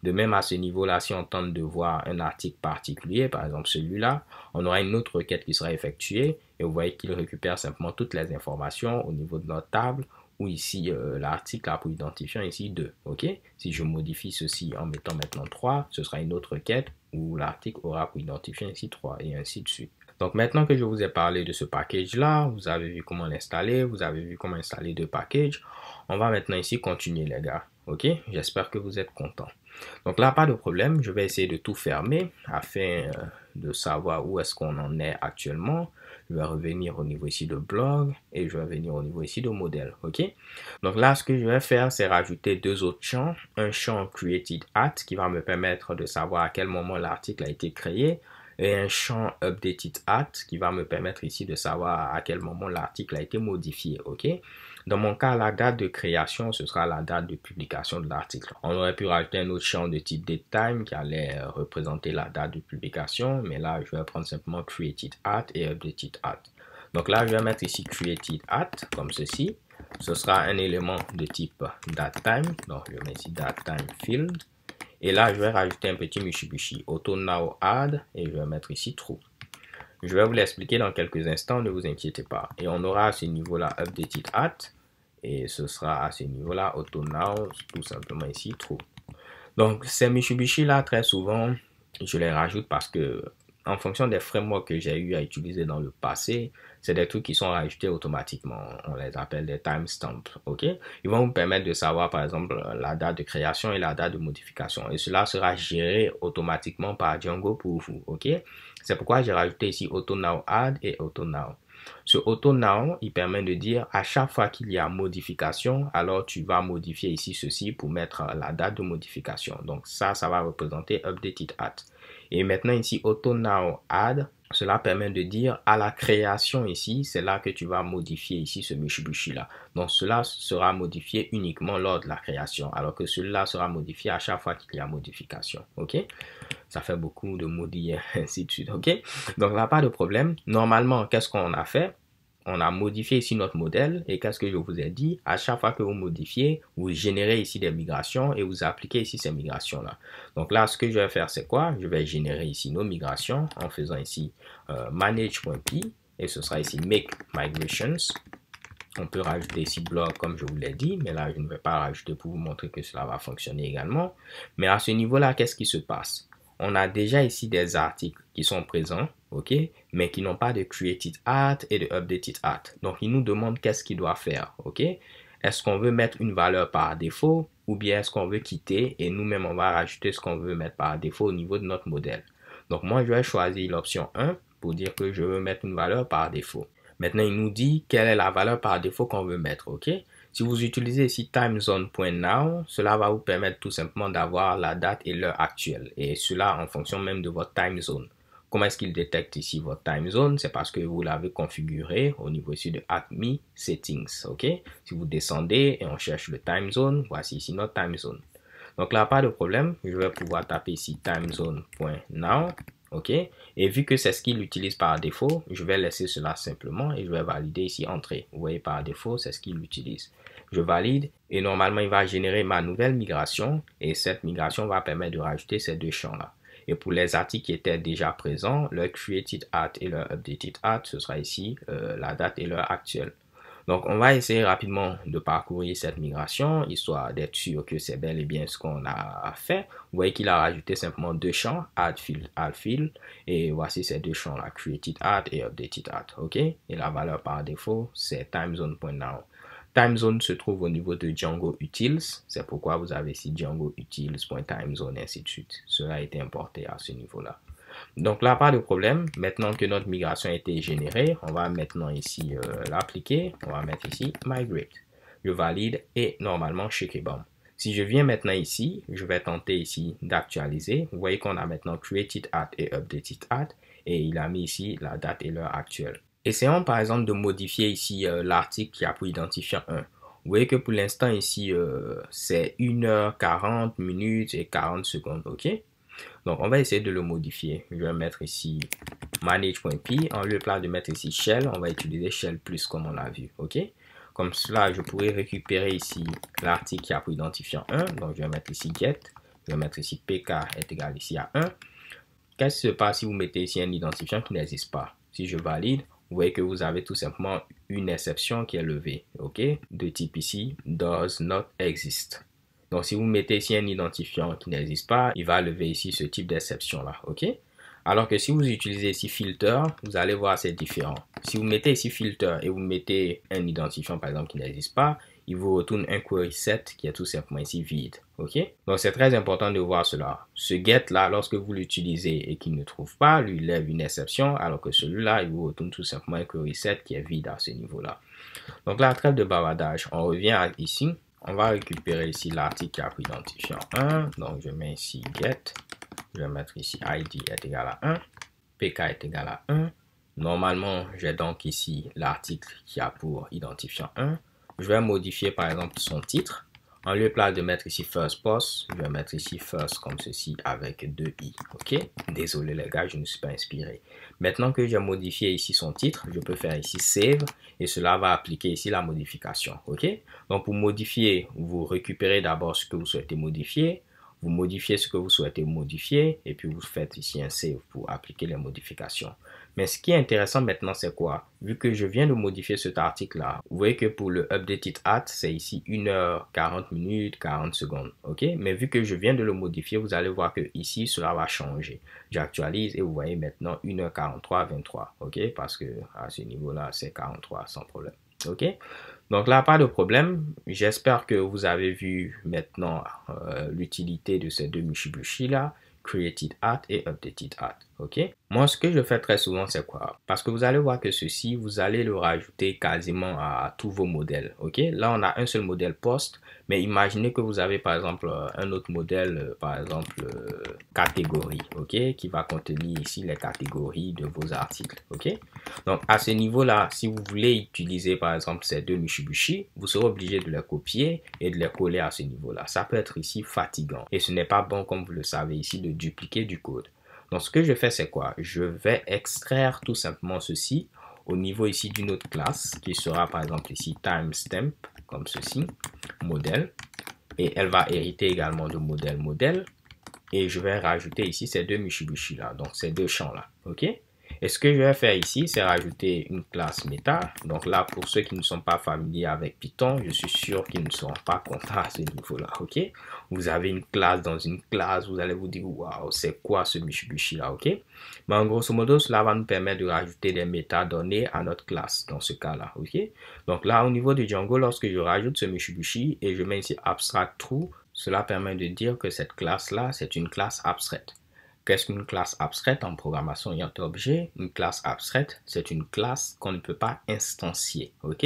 De même, à ce niveau-là, si on tente de voir un article particulier, par exemple celui-là, on aura une autre requête qui sera effectuée. Et vous voyez qu'il récupère simplement toutes les informations au niveau de notre table. Ou ici, l'article a pour identifiant ici 2. Ok? Si je modifie ceci en mettant maintenant 3, ce sera une autre requête où l'article aura pour identifiant ici 3 et ainsi de suite. Donc maintenant que je vous ai parlé de ce package-là, vous avez vu comment l'installer, vous avez vu comment installer 2 packages. On va maintenant ici continuer les gars. Ok? J'espère que vous êtes contents. Donc là, pas de problème. Je vais essayer de tout fermer afin de savoir où est-ce qu'on en est actuellement. Je vais revenir au niveau ici de blog et je vais venir au niveau ici de modèle. Ok? Donc là, ce que je vais faire, c'est rajouter 2 autres champs. Un champ created at qui va me permettre de savoir à quel moment l'article a été créé et un champ updated at qui va me permettre ici de savoir à quel moment l'article a été modifié. Ok? Dans mon cas, la date de création, ce sera la date de publication de l'article. On aurait pu rajouter un autre champ de type datetime qui allait représenter la date de publication, mais là, je vais prendre simplement created at et updated at. Donc là, je vais mettre ici created at comme ceci. Ce sera un élément de type datetime. Donc, je mets ici datetime field. Et là, je vais rajouter un petit Mitsubishi auto now add et je vais mettre ici true. Je vais vous l'expliquer dans quelques instants, ne vous inquiétez pas. Et on aura à ce niveau-là updated at et ce sera à ce niveau-là auto now, tout simplement ici true. Donc ces Mitsubishi là, très souvent, je les rajoute parce que en fonction des frameworks que j'ai eu à utiliser dans le passé, c'est des trucs qui sont rajoutés automatiquement. On les appelle des timestamps, ok? Ils vont vous permettre de savoir, par exemple, la date de création et la date de modification. Et cela sera géré automatiquement par Django pour vous, ok? C'est pourquoi j'ai rajouté ici Auto Now Add et Auto Now. Ce Auto Now, il permet de dire à chaque fois qu'il y a modification, alors tu vas modifier ici ceci pour mettre la date de modification. Donc ça va représenter Updated At. Et maintenant ici, Auto Now Add, cela permet de dire à la création ici, c'est là que tu vas modifier ici ce Mitsubishi là. Donc cela sera modifié uniquement lors de la création, alors que celui-là sera modifié à chaque fois qu'il y a modification. Ok? Ça fait beaucoup de mots et ainsi de suite. Ok? Donc là, pas de problème. Normalement, qu'est-ce qu'on a fait? On a modifié ici notre modèle et qu'est-ce que je vous ai dit? À chaque fois que vous modifiez, vous générez ici des migrations et vous appliquez ici ces migrations-là. Donc là, ce que je vais faire, c'est quoi? Je vais générer ici nos migrations en faisant ici manage.py et ce sera ici make migrations. On peut rajouter ici blog comme je vous l'ai dit, mais là, je ne vais pas rajouter pour vous montrer que cela va fonctionner également. Mais à ce niveau-là, qu'est-ce qui se passe? On a déjà ici des articles qui sont présents, ok, mais qui n'ont pas de created at et de updated at. Donc, il nous demande qu'est-ce qu'il doit faire, ok. Est-ce qu'on veut mettre une valeur par défaut ou bien est-ce qu'on veut quitter et nous-mêmes, on va rajouter ce qu'on veut mettre par défaut au niveau de notre modèle. Donc, moi, je vais choisir l'option 1 pour dire que je veux mettre une valeur par défaut. Maintenant, il nous dit quelle est la valeur par défaut qu'on veut mettre, ok. Si vous utilisez ici timezone.now, cela va vous permettre tout simplement d'avoir la date et l'heure actuelle. Et cela en fonction même de votre time zone. Comment est-ce qu'il détecte ici votre time zone? C'est parce que vous l'avez configuré au niveau ici de Acme Settings. Ok? Si vous descendez et on cherche le time zone, voici ici notre time zone. Donc là, pas de problème. Je vais pouvoir taper ici timezone.now. Ok, et vu que c'est ce qu'il utilise par défaut, je vais laisser cela simplement et je vais valider ici entrée. Vous voyez, par défaut, c'est ce qu'il utilise. Je valide et normalement, il va générer ma nouvelle migration et cette migration va permettre de rajouter ces 2 champs-là. Et pour les articles qui étaient déjà présents, le created at et le updated at, ce sera ici la date et l'heure actuelle. Donc, on va essayer rapidement de parcourir cette migration, histoire d'être sûr que c'est bel et bien ce qu'on a fait. Vous voyez qu'il a rajouté simplement 2 champs, add field, et voici ces 2 champs-là, created at et updated at, ok? Et la valeur par défaut, c'est timezone.now. Timezone se trouve au niveau de Django Utils, c'est pourquoi vous avez ici Django Utils.timezone, et ainsi de suite. Cela a été importé à ce niveau-là. Donc là, pas de problème. Maintenant que notre migration a été générée, on va maintenant ici l'appliquer. On va mettre ici migrate. je valide et normalement checker bam. Si je viens maintenant ici, je vais tenter ici d'actualiser. Vous voyez qu'on a maintenant created at et updated at et il a mis ici la date et l'heure actuelle. Essayons par exemple de modifier ici l'article qui a pour identifiant 1. Vous voyez que pour l'instant ici, c'est 1h40 minutes et 40 secondes, ok? Donc, on va essayer de le modifier. Je vais mettre ici manage.py. En lieu de mettre ici shell, on va utiliser shell plus comme on l'a vu, ok? Comme cela, je pourrais récupérer ici l'article qui a pour identifiant 1. Donc, je vais mettre ici get. Je vais mettre ici pk est égal ici à 1. Qu'est-ce qui se passe si vous mettez ici un identifiant qui n'existe pas? Si je valide, vous voyez que vous avez tout simplement une exception qui est levée, ok? De type ici, does not exist. Donc, si vous mettez ici un identifiant qui n'existe pas, il va lever ici ce type d'exception là, ok? Alors que si vous utilisez ici filter, vous allez voir c'est différent. Si vous mettez ici filter et vous mettez un identifiant par exemple qui n'existe pas, il vous retourne un query set qui est tout simplement ici vide. Ok? Donc c'est très important de voir cela. Ce get là, lorsque vous l'utilisez et qu'il ne trouve pas, lui lève une exception, alors que celui-là, il vous retourne tout simplement un query set qui est vide à ce niveau-là. Donc là, trêve de bavardage, on revient ici. On va récupérer ici l'article qui a pour identifiant 1. Donc je mets ici get. Je vais mettre ici id est égal à 1, pk est égal à 1. Normalement, j'ai donc ici l'article qui a pour identifiant 1. Je vais modifier par exemple son titre. En lieu de mettre ici first post, je vais mettre ici first comme ceci avec 2 i. Ok? Désolé les gars, je ne suis pas inspiré. Maintenant que j'ai modifié ici son titre, je peux faire ici save et cela va appliquer ici la modification. Ok? Donc pour modifier, vous récupérez d'abord ce que vous souhaitez modifier. Vous modifiez ce que vous souhaitez modifier et puis vous faites ici un save pour appliquer les modifications. Mais ce qui est intéressant maintenant, c'est quoi? Vu que je viens de modifier cet article-là, vous voyez que pour le updated at, c'est ici 1h40 minutes, 40 secondes. Ok? Mais vu que je viens de le modifier, vous allez voir que ici, cela va changer. J'actualise et vous voyez maintenant 1h43, 23. Ok? Parce que à ce niveau-là, c'est 43 sans problème. Ok? Donc là, pas de problème. J'espère que vous avez vu maintenant l'utilité de ces deux Mitsubishi là, created at et updated at. Ok? Moi, ce que je fais très souvent, c'est quoi? Parce que vous allez voir que ceci, vous allez le rajouter quasiment à tous vos modèles. Ok? Là, on a un seul modèle post, mais imaginez que vous avez par exemple un autre modèle, par exemple catégorie, ok? Qui va contenir ici les catégories de vos articles. Ok? Donc, à ce niveau-là, si vous voulez utiliser par exemple ces deux Mitsubishi, vous serez obligé de les copier et de les coller à ce niveau-là. Ça peut être ici fatigant et ce n'est pas bon, comme vous le savez ici, de dupliquer du code. Donc, ce que je fais, c'est quoi? Je vais extraire tout simplement ceci au niveau ici d'une autre classe qui sera par exemple ici timestamp, comme ceci, modèle. Et elle va hériter également de modèle. Et je vais rajouter ici ces deux Mitsubishi là, donc ces deux champs là, ok? Et ce que je vais faire ici, c'est rajouter une classe méta. Donc là, pour ceux qui ne sont pas familiers avec Python, je suis sûr qu'ils ne seront pas contents à ce niveau-là, ok? Vous avez une classe dans une classe, vous allez vous dire, waouh, c'est quoi ce Mitsubishi là, ok? Mais en grosso modo, cela va nous permettre de rajouter des métadonnées à notre classe dans ce cas-là, ok? Donc là, au niveau de Django, lorsque je rajoute ce Mitsubishi et je mets ici abstract true, cela permet de dire que cette classe-là, c'est une classe abstraite. Qu'est-ce qu'une classe abstraite en programmation orientée-objet? Une classe abstraite, c'est une classe qu'on ne peut pas instancier, ok?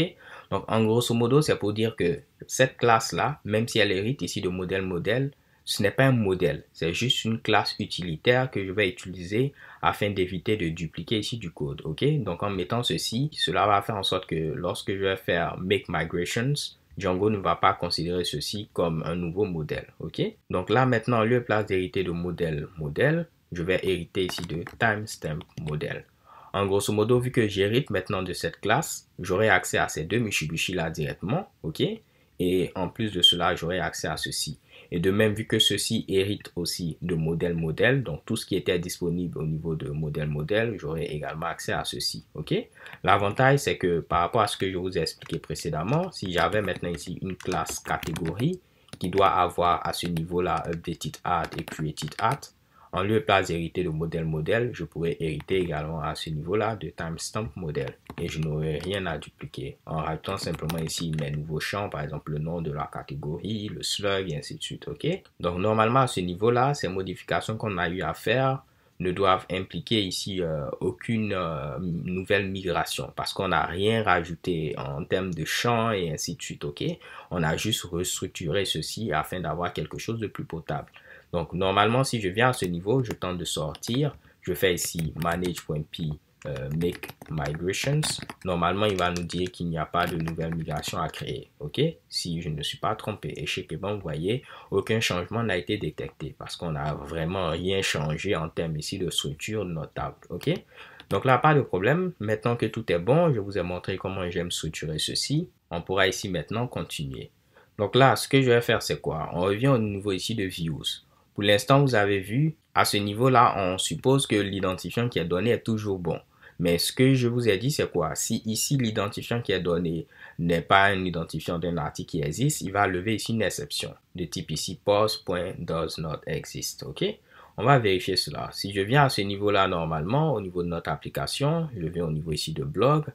Donc, en grosso modo, c'est pour dire que cette classe-là, même si elle hérite ici de modèle, ce n'est pas un modèle, c'est juste une classe utilitaire que je vais utiliser afin d'éviter de dupliquer ici du code, ok? Donc, en mettant ceci, cela va faire en sorte que lorsque je vais faire make migrations, Django ne va pas considérer ceci comme un nouveau modèle, ok? Donc là, maintenant, au lieu d'hériter de modèle, je vais hériter ici de timestamp modèle. En grosso modo, vu que j'hérite maintenant de cette classe, j'aurai accès à ces deux Mitsubishi là directement, ok? Et en plus de cela, j'aurai accès à ceci. Et de même, vu que ceci hérite aussi de modèle, donc tout ce qui était disponible au niveau de modèle, j'aurai également accès à ceci, ok? L'avantage, c'est que par rapport à ce que je vous ai expliqué précédemment, si j'avais maintenant ici une classe catégorie qui doit avoir à ce niveau-là updated at et created at, en lieu d'hériter de modèle, je pourrais hériter également à ce niveau-là de timestamp modèle. Et je n'aurai rien à dupliquer en rajoutant simplement ici mes nouveaux champs, par exemple le nom de la catégorie, le slug et ainsi de suite, ok? Donc normalement à ce niveau-là, ces modifications qu'on a eu à faire ne doivent impliquer ici aucune nouvelle migration parce qu'on n'a rien rajouté en termes de champ et ainsi de suite, ok? On a juste restructuré ceci afin d'avoir quelque chose de plus potable. Donc, normalement, si je viens à ce niveau, je tente de sortir. Je fais ici manage.p make migrations. Normalement, il va nous dire qu'il n'y a pas de nouvelle migration à créer. OK? Si je ne suis pas trompé. Et chez Keban, vous voyez, aucun changement n'a été détecté parce qu'on n'a vraiment rien changé en termes ici de structure notable. OK? Donc là, pas de problème. Maintenant que tout est bon, je vous ai montré comment j'aime structurer ceci. On pourra ici maintenant continuer. Donc là, ce que je vais faire, c'est quoi? On revient au niveau ici de views. Pour l'instant, vous avez vu, à ce niveau-là, on suppose que l'identifiant qui est donné est toujours bon. Mais ce que je vous ai dit, c'est quoi? Si ici, l'identifiant qui est donné n'est pas un identifiant d'un article qui existe, il va lever ici une exception de type ici post.doesNotExist. OK? On va vérifier cela. Si je viens à ce niveau-là normalement, au niveau de notre application, je viens au niveau ici de blog,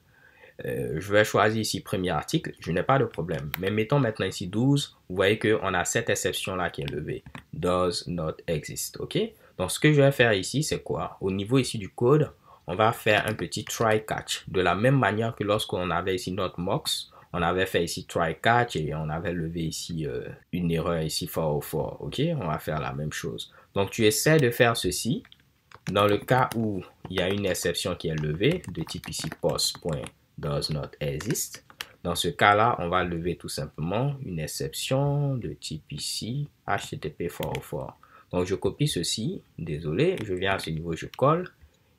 je vais choisir ici premier article, je n'ai pas de problème. Mais mettons maintenant ici 12, vous voyez qu'on a cette exception-là qui est levée. Does not exist, ok? Donc ce que je vais faire ici, c'est quoi? Au niveau ici du code, on va faire un petit try catch. De la même manière que lorsqu'on avait ici notre mocks, on avait fait ici try catch et on avait levé ici une erreur ici for, ok? On va faire la même chose. Donc tu essaies de faire ceci. Dans le cas où il y a une exception qui est levée, de type ici post.does not exist. Dans ce cas-là, on va lever tout simplement une exception de type ici HTTP for. Donc, je copie ceci. Désolé, je viens à ce niveau, je colle.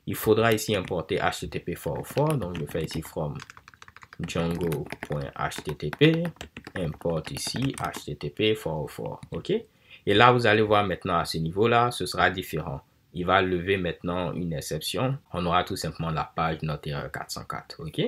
Il faudra ici importer HTTP for. Donc, je fais ici from django.http, import ici HTTP for. OK? Et là, vous allez voir maintenant à ce niveau-là, ce sera différent. Il va lever maintenant une exception. On aura tout simplement la page not error 404. OK?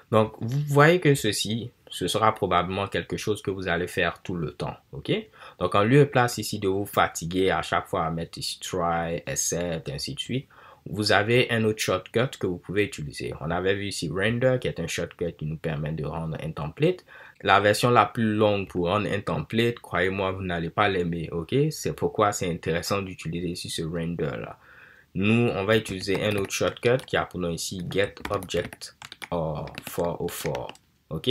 Donc, vous voyez que ceci, ce sera probablement quelque chose que vous allez faire tout le temps, ok? Donc, en lieu et place ici de vous fatiguer à chaque fois à mettre ici try, accept, ainsi de suite, vous avez un autre shortcut que vous pouvez utiliser. On avait vu ici render, qui est un shortcut qui nous permet de rendre un template. La version la plus longue pour rendre un template, croyez-moi, vous n'allez pas l'aimer, ok? C'est pourquoi c'est intéressant d'utiliser ici ce render là. Nous, on va utiliser un autre shortcut qui a pour nom ici getObject for. OK?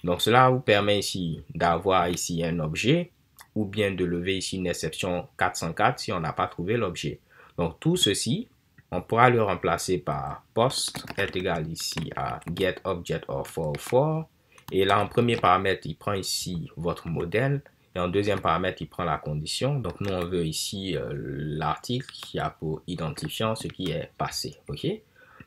Donc, cela vous permet ici d'avoir ici un objet ou bien de lever ici une exception 404 si on n'a pas trouvé l'objet. Donc, tout ceci, on pourra le remplacer par post est égal ici à getObject for. Et là, en premier paramètre, il prend ici votre modèle. Et en deuxième paramètre, il prend la condition. Donc, nous, on veut ici l'article qui a pour identifiant ce qui est passé. OK?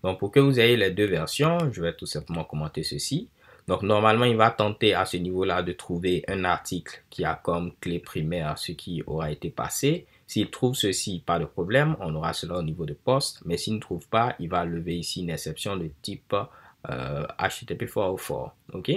Donc, pour que vous ayez les deux versions, je vais tout simplement commenter ceci. Donc, normalement, il va tenter à ce niveau-là de trouver un article qui a comme clé primaire ce qui aura été passé. S'il trouve ceci, pas de problème, on aura cela au niveau de poste. Mais s'il ne trouve pas, il va lever ici une exception de type HTTP for. OK?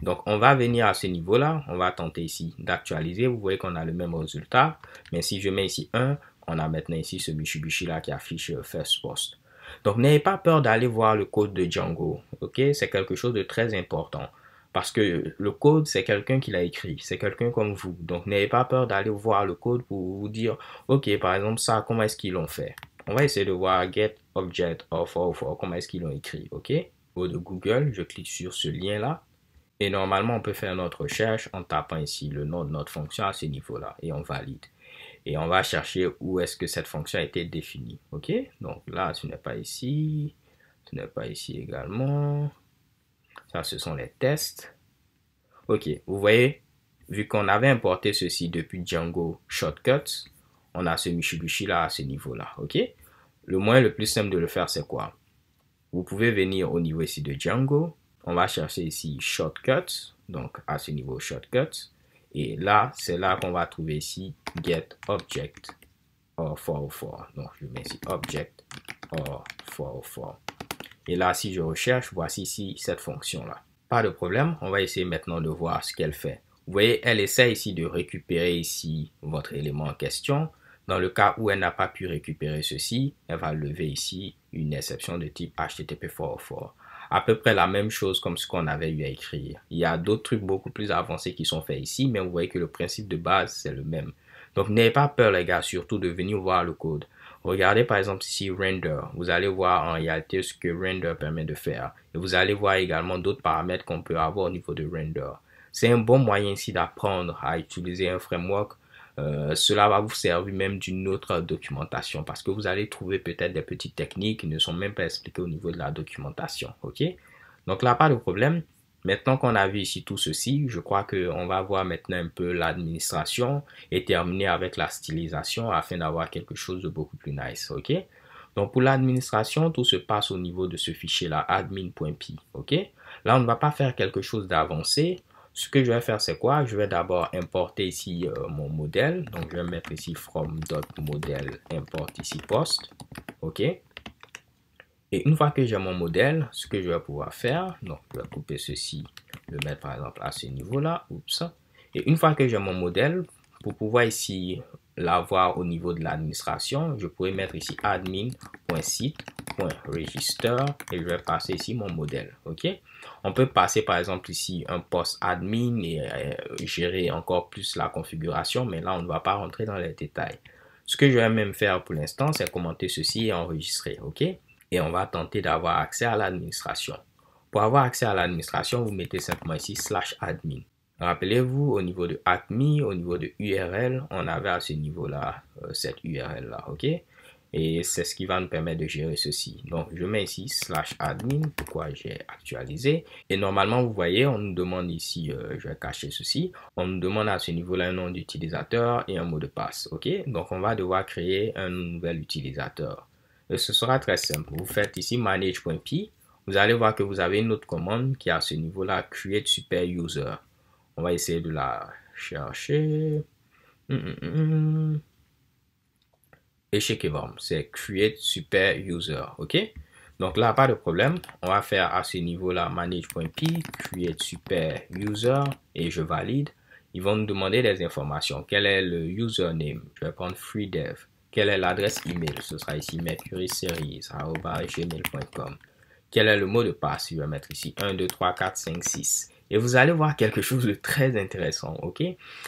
Donc, on va venir à ce niveau-là. On va tenter ici d'actualiser. Vous voyez qu'on a le même résultat. Mais si je mets ici 1, on a maintenant ici ce Mitsubishi-là qui affiche first post. Donc, n'ayez pas peur d'aller voir le code de Django. OK? C'est quelque chose de très important. Parce que le code, c'est quelqu'un qui l'a écrit. C'est quelqu'un comme vous. Donc, n'ayez pas peur d'aller voir le code pour vous dire, OK, par exemple, ça, comment est-ce qu'ils l'ont fait? On va essayer de voir getObject for, comment est-ce qu'ils l'ont écrit. OK? Au de Google, je clique sur ce lien-là. Et normalement, on peut faire notre recherche en tapant ici le nom de notre fonction à ce niveau-là. Et on valide. Et on va chercher où est-ce que cette fonction a été définie. OK? Donc là, ce n'est pas ici. Ce n'est pas ici également. Ça, ce sont les tests. OK. Vous voyez, vu qu'on avait importé ceci depuis Django Shortcuts, on a ce Mitsubishi là à ce niveau-là. OK? Le moyen le plus simple de le faire, c'est quoi? Vous pouvez venir au niveau ici de Django. On va chercher ici Shortcuts. Donc, à ce niveau Shortcuts. Et là, c'est là qu'on va trouver ici getObject for. Donc, je mets ici object for. Et là, si je recherche, voici ici cette fonction-là. Pas de problème. On va essayer maintenant de voir ce qu'elle fait. Vous voyez, elle essaie ici de récupérer ici votre élément en question. Dans le cas où elle n'a pas pu récupérer ceci, elle va lever ici une exception de type HTTP for. À peu près la même chose comme ce qu'on avait eu à écrire. Il y a d'autres trucs beaucoup plus avancés qui sont faits ici, mais vous voyez que le principe de base, c'est le même. Donc, n'ayez pas peur, les gars, surtout de venir voir le code. Regardez par exemple ici Render. Vous allez voir en réalité ce que Render permet de faire. Et vous allez voir également d'autres paramètres qu'on peut avoir au niveau de Render. C'est un bon moyen ici d'apprendre à utiliser un framework. Cela va vous servir même d'une autre documentation parce que vous allez trouver peut-être des petites techniques qui ne sont même pas expliquées au niveau de la documentation. Ok? Donc là, pas de problème. Maintenant qu'on a vu ici tout ceci, je crois qu'on va voir maintenant un peu l'administration et terminer avec la stylisation afin d'avoir quelque chose de beaucoup plus nice, ok? Donc pour l'administration, tout se passe au niveau de ce fichier-là, admin.py, ok? Là, on ne va pas faire quelque chose d'avancé. Ce que je vais faire, c'est quoi? Je vais d'abord importer ici mon modèle. Donc, je vais mettre ici from.model import ici post, ok? Et une fois que j'ai mon modèle, ce que je vais pouvoir faire, donc je vais couper ceci, le mettre par exemple à ce niveau-là, oups. Et une fois que j'ai mon modèle, pour pouvoir ici l'avoir au niveau de l'administration, je pourrais mettre ici admin.site.register et je vais passer ici mon modèle, ok? On peut passer par exemple ici un post admin et gérer encore plus la configuration, mais là on ne va pas rentrer dans les détails. Ce que je vais même faire pour l'instant, c'est commenter ceci et enregistrer, ok? Et on va tenter d'avoir accès à l'administration. Pour avoir accès à l'administration, vous mettez simplement ici /admin. Rappelez-vous, au niveau de ACMI, au niveau de URL, on avait à ce niveau-là, cette URL-là, ok? Et c'est ce qui va nous permettre de gérer ceci. Donc, je mets ici /admin, pourquoi j'ai actualisé. Et normalement, vous voyez, on nous demande ici, je vais cacher ceci, on nous demande à ce niveau-là un nom d'utilisateur et un mot de passe, ok? Donc, on va devoir créer un nouvel utilisateur. Et ce sera très simple. Vous faites ici manage.py. Vous allez voir que vous avez une autre commande qui est à ce niveau-là, create super user. On va essayer de la chercher. Échec et forme. C'est create super user. OK? Donc là, pas de problème. On va faire à ce niveau-là manage.py, create super user et je valide. Ils vont nous demander des informations. Quel est le username? Je vais prendre freedev. Quelle est l'adresse email? Ce sera ici mercuryseries@gmail.com. Quel est le mot de passe? Je vais mettre ici 1, 2, 3, 4, 5, 6. Et vous allez voir quelque chose de très intéressant, ok?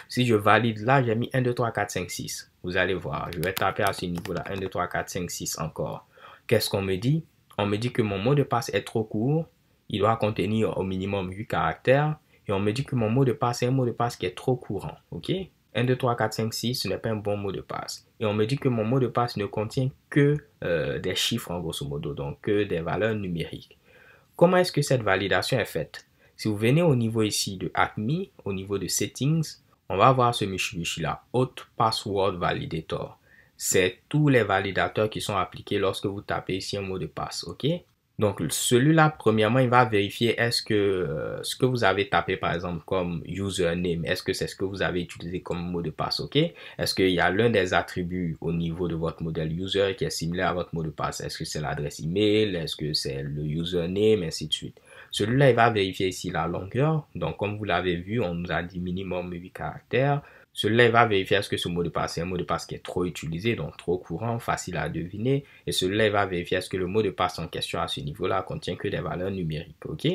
Si je valide là, j'ai mis 1, 2, 3, 4, 5, 6. Vous allez voir, je vais taper à ce niveau-là, 1, 2, 3, 4, 5, 6 encore. Qu'est-ce qu'on me dit? On me dit que mon mot de passe est trop court. Il doit contenir au minimum 8 caractères. Et on me dit que mon mot de passe est un mot de passe qui est trop courant, ok? 1, 2, 3, 4, 5, 6, ce n'est pas un bon mot de passe. Et on me dit que mon mot de passe ne contient que des chiffres en grosso modo, donc que des valeurs numériques. Comment est-ce que cette validation est faite? Si vous venez au niveau ici de ACMI, au niveau de Settings, on va voir ce Mitsubishi là, Auth Password Validator. C'est tous les validateurs qui sont appliqués lorsque vous tapez ici un mot de passe, ok? Donc, celui-là, premièrement, il va vérifier est-ce que ce que vous avez tapé, par exemple, comme username, est-ce que c'est ce que vous avez utilisé comme mot de passe, ok? Est-ce qu'il y a l'un des attributs au niveau de votre modèle user qui est similaire à votre mot de passe? Est-ce que c'est l'adresse email? Est-ce que c'est le username? Ainsi de suite. Celui-là, il va vérifier ici la longueur. Donc, comme vous l'avez vu, on nous a dit minimum 8 caractères. Celui-là, il va vérifier est-ce que ce mot de passe est un mot de passe qui est trop utilisé, donc trop courant, facile à deviner. Et celui-là, il va vérifier est-ce que le mot de passe en question à ce niveau-là contient que des valeurs numériques. Ok?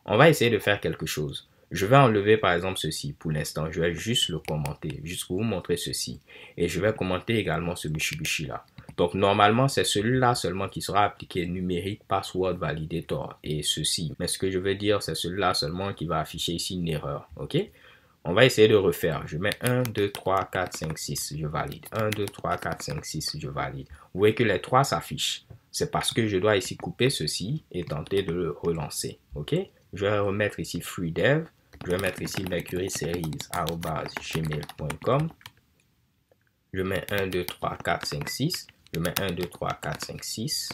On va essayer de faire quelque chose. Je vais enlever par exemple ceci pour l'instant. Je vais juste le commenter, juste pour vous montrer ceci. Et je vais commenter également ce Mitsubishi là. Donc normalement, c'est celui-là seulement qui sera appliqué numérique password validator et ceci. Mais ce que je veux dire, c'est celui-là seulement qui va afficher ici une erreur. Ok? On va essayer de refaire. Je mets 1, 2, 3, 4, 5, 6, je valide. 1, 2, 3, 4, 5, 6, je valide. Vous voyez que les 3 s'affichent. C'est parce que je dois ici couper ceci et tenter de le relancer. Ok? Je vais remettre ici freedev. Je vais mettre ici mercuryseries@gmail.com. Je mets 1, 2, 3, 4, 5, 6. Je mets 1, 2, 3, 4, 5, 6.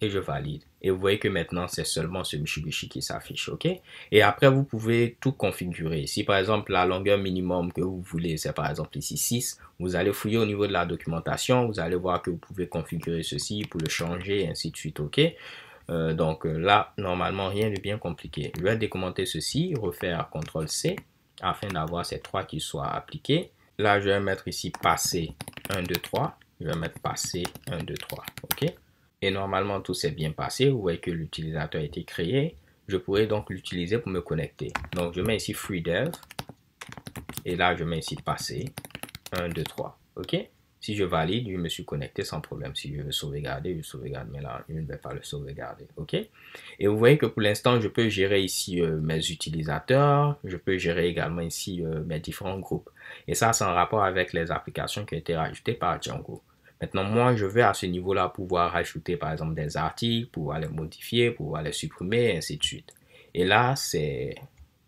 Et je valide. Et vous voyez que maintenant, c'est seulement ce Mitsubishi qui s'affiche, ok? Et après, vous pouvez tout configurer. Si par exemple, la longueur minimum que vous voulez, c'est par exemple ici 6, vous allez fouiller au niveau de la documentation, vous allez voir que vous pouvez configurer ceci pour le changer, et ainsi de suite, ok? Donc là, normalement, rien de bien compliqué. Je vais décommenter ceci, refaire CTRL-C, afin d'avoir ces 3 qui soient appliqués. Là, je vais mettre ici passer 1, 2, 3. Je vais mettre passer 1, 2, 3, ok? Et normalement, tout s'est bien passé. Vous voyez que l'utilisateur a été créé. Je pourrais donc l'utiliser pour me connecter. Donc, je mets ici freedev. Et là, je mets ici passer 1, 2, 3. OK? Si je valide, je me suis connecté sans problème. Si je veux sauvegarder, je sauvegarde, mais là, je ne vais pas le sauvegarder, ok? Et vous voyez que pour l'instant, je peux gérer ici mes utilisateurs, je peux gérer également ici mes différents groupes. Et ça, c'est en rapport avec les applications qui ont été rajoutées par Django. Maintenant, moi, je vais à ce niveau-là pouvoir rajouter, par exemple, des articles, pouvoir les modifier, pouvoir les supprimer, et ainsi de suite. Et là, c'est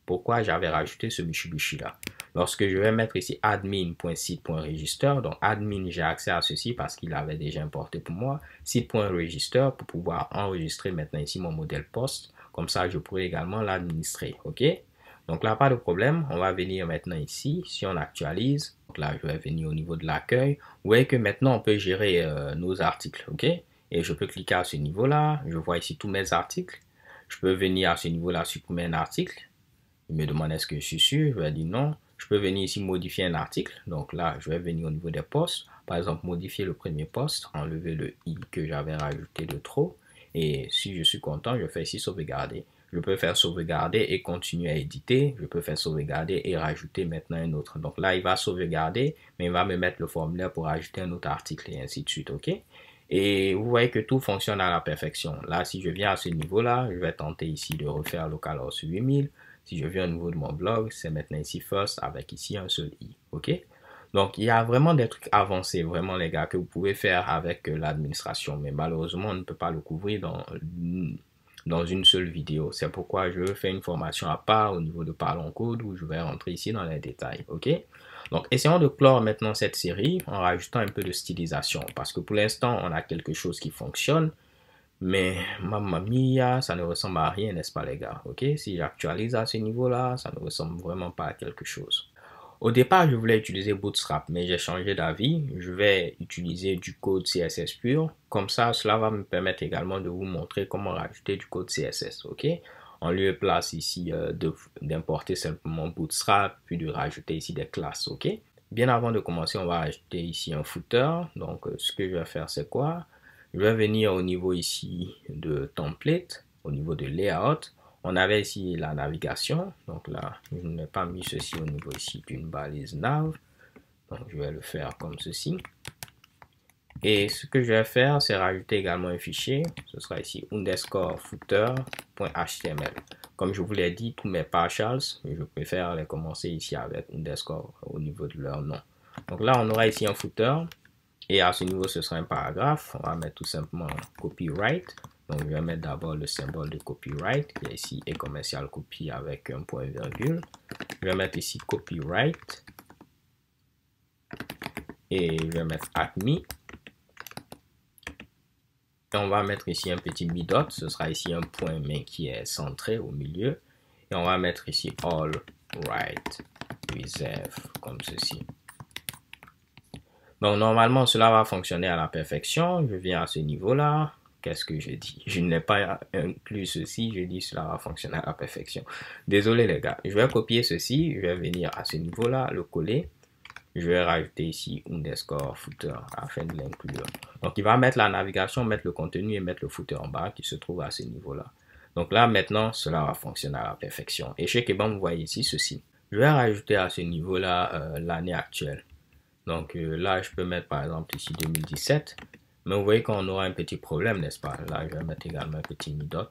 pourquoi j'avais rajouté ce Mitsubishi-là. Lorsque je vais mettre ici admin.site.register, donc admin, j'ai accès à ceci parce qu'il avait déjà importé pour moi, site.register pour pouvoir enregistrer maintenant ici mon modèle poste. Comme ça, je pourrais également l'administrer, ok? Donc là, pas de problème. On va venir maintenant ici. Si on actualise, donc là, je vais venir au niveau de l'accueil. Vous voyez que maintenant, on peut gérer nos articles, ok? Et je peux cliquer à ce niveau-là. Je vois ici tous mes articles. Je peux venir à ce niveau-là, supprimer un article. Il me demande est-ce que je suis sûr. Je vais dire non. Je peux venir ici modifier un article. Donc là, je vais venir au niveau des postes. Par exemple, modifier le premier poste, enlever le i que j'avais rajouté de trop. Et si je suis content, je fais ici sauvegarder. Je peux faire sauvegarder et continuer à éditer. Je peux faire sauvegarder et rajouter maintenant un autre. Donc là, il va sauvegarder, mais il va me mettre le formulaire pour ajouter un autre article et ainsi de suite, ok? Et vous voyez que tout fonctionne à la perfection. Là, si je viens à ce niveau-là, je vais tenter ici de refaire localhost 8000. Si je viens au niveau de mon blog, c'est maintenant ici first avec ici un seul i, ok? Donc, il y a vraiment des trucs avancés, vraiment les gars, que vous pouvez faire avec l'administration. Mais malheureusement, on ne peut pas le couvrir dans une seule vidéo. C'est pourquoi je fais une formation à part au niveau de Parlons Code où je vais rentrer ici dans les détails, ok? Donc, essayons de clore maintenant cette série en rajoutant un peu de stylisation parce que pour l'instant, on a quelque chose qui fonctionne, mais mamma mia, ça ne ressemble à rien, n'est-ce pas les gars, ok? Si j'actualise à ce niveau-là, ça ne ressemble vraiment pas à quelque chose. Au départ, je voulais utiliser Bootstrap, mais j'ai changé d'avis. Je vais utiliser du code CSS pur. Comme ça, cela va me permettre également de vous montrer comment rajouter du code CSS, ok? En lieu et place ici d'importer simplement Bootstrap, puis de rajouter ici des classes, ok? Bien avant de commencer, on va ajouter ici un footer. Donc, ce que je vais faire, c'est quoi? Je vais venir au niveau ici de template, au niveau de layout. On avait ici la navigation. Donc là, je n'ai pas mis ceci au niveau ici d'une balise nav. Donc je vais le faire comme ceci. Et ce que je vais faire, c'est rajouter également un fichier. Ce sera ici underscore footer.html. Comme je vous l'ai dit, tous mes partials, je préfère les commencer ici avec underscore au niveau de leur nom. Donc là, on aura ici un footer. Et à ce niveau, ce sera un paragraphe. On va mettre tout simplement copyright. Donc, je vais mettre d'abord le symbole de copyright qui est ici et commercial copy avec un point virgule. Je vais mettre ici copyright. Et je vais mettre acme. Et on va mettre ici un petit midot. Ce sera ici un point mais qui est centré au milieu. Et on va mettre ici all right reserve comme ceci. Donc, normalement, cela va fonctionner à la perfection. Je viens à ce niveau-là. Qu'est-ce que je dis? Je n'ai pas inclus ceci. Je dis cela va fonctionner à la perfection. Désolé, les gars. Je vais copier ceci. Je vais venir à ce niveau-là, le coller. Je vais rajouter ici underscore footer afin de l'inclure. Donc, il va mettre la navigation, mettre le contenu et mettre le footer en bas qui se trouve à ce niveau-là. Donc là, maintenant, cela va fonctionner à la perfection. Et chez Keban, vous voyez ici ceci. Je vais rajouter à ce niveau-là l'année actuelle. Donc là, je peux mettre par exemple ici 2017. Mais vous voyez qu'on aura un petit problème, n'est-ce pas? Là, je vais mettre également un petit midot.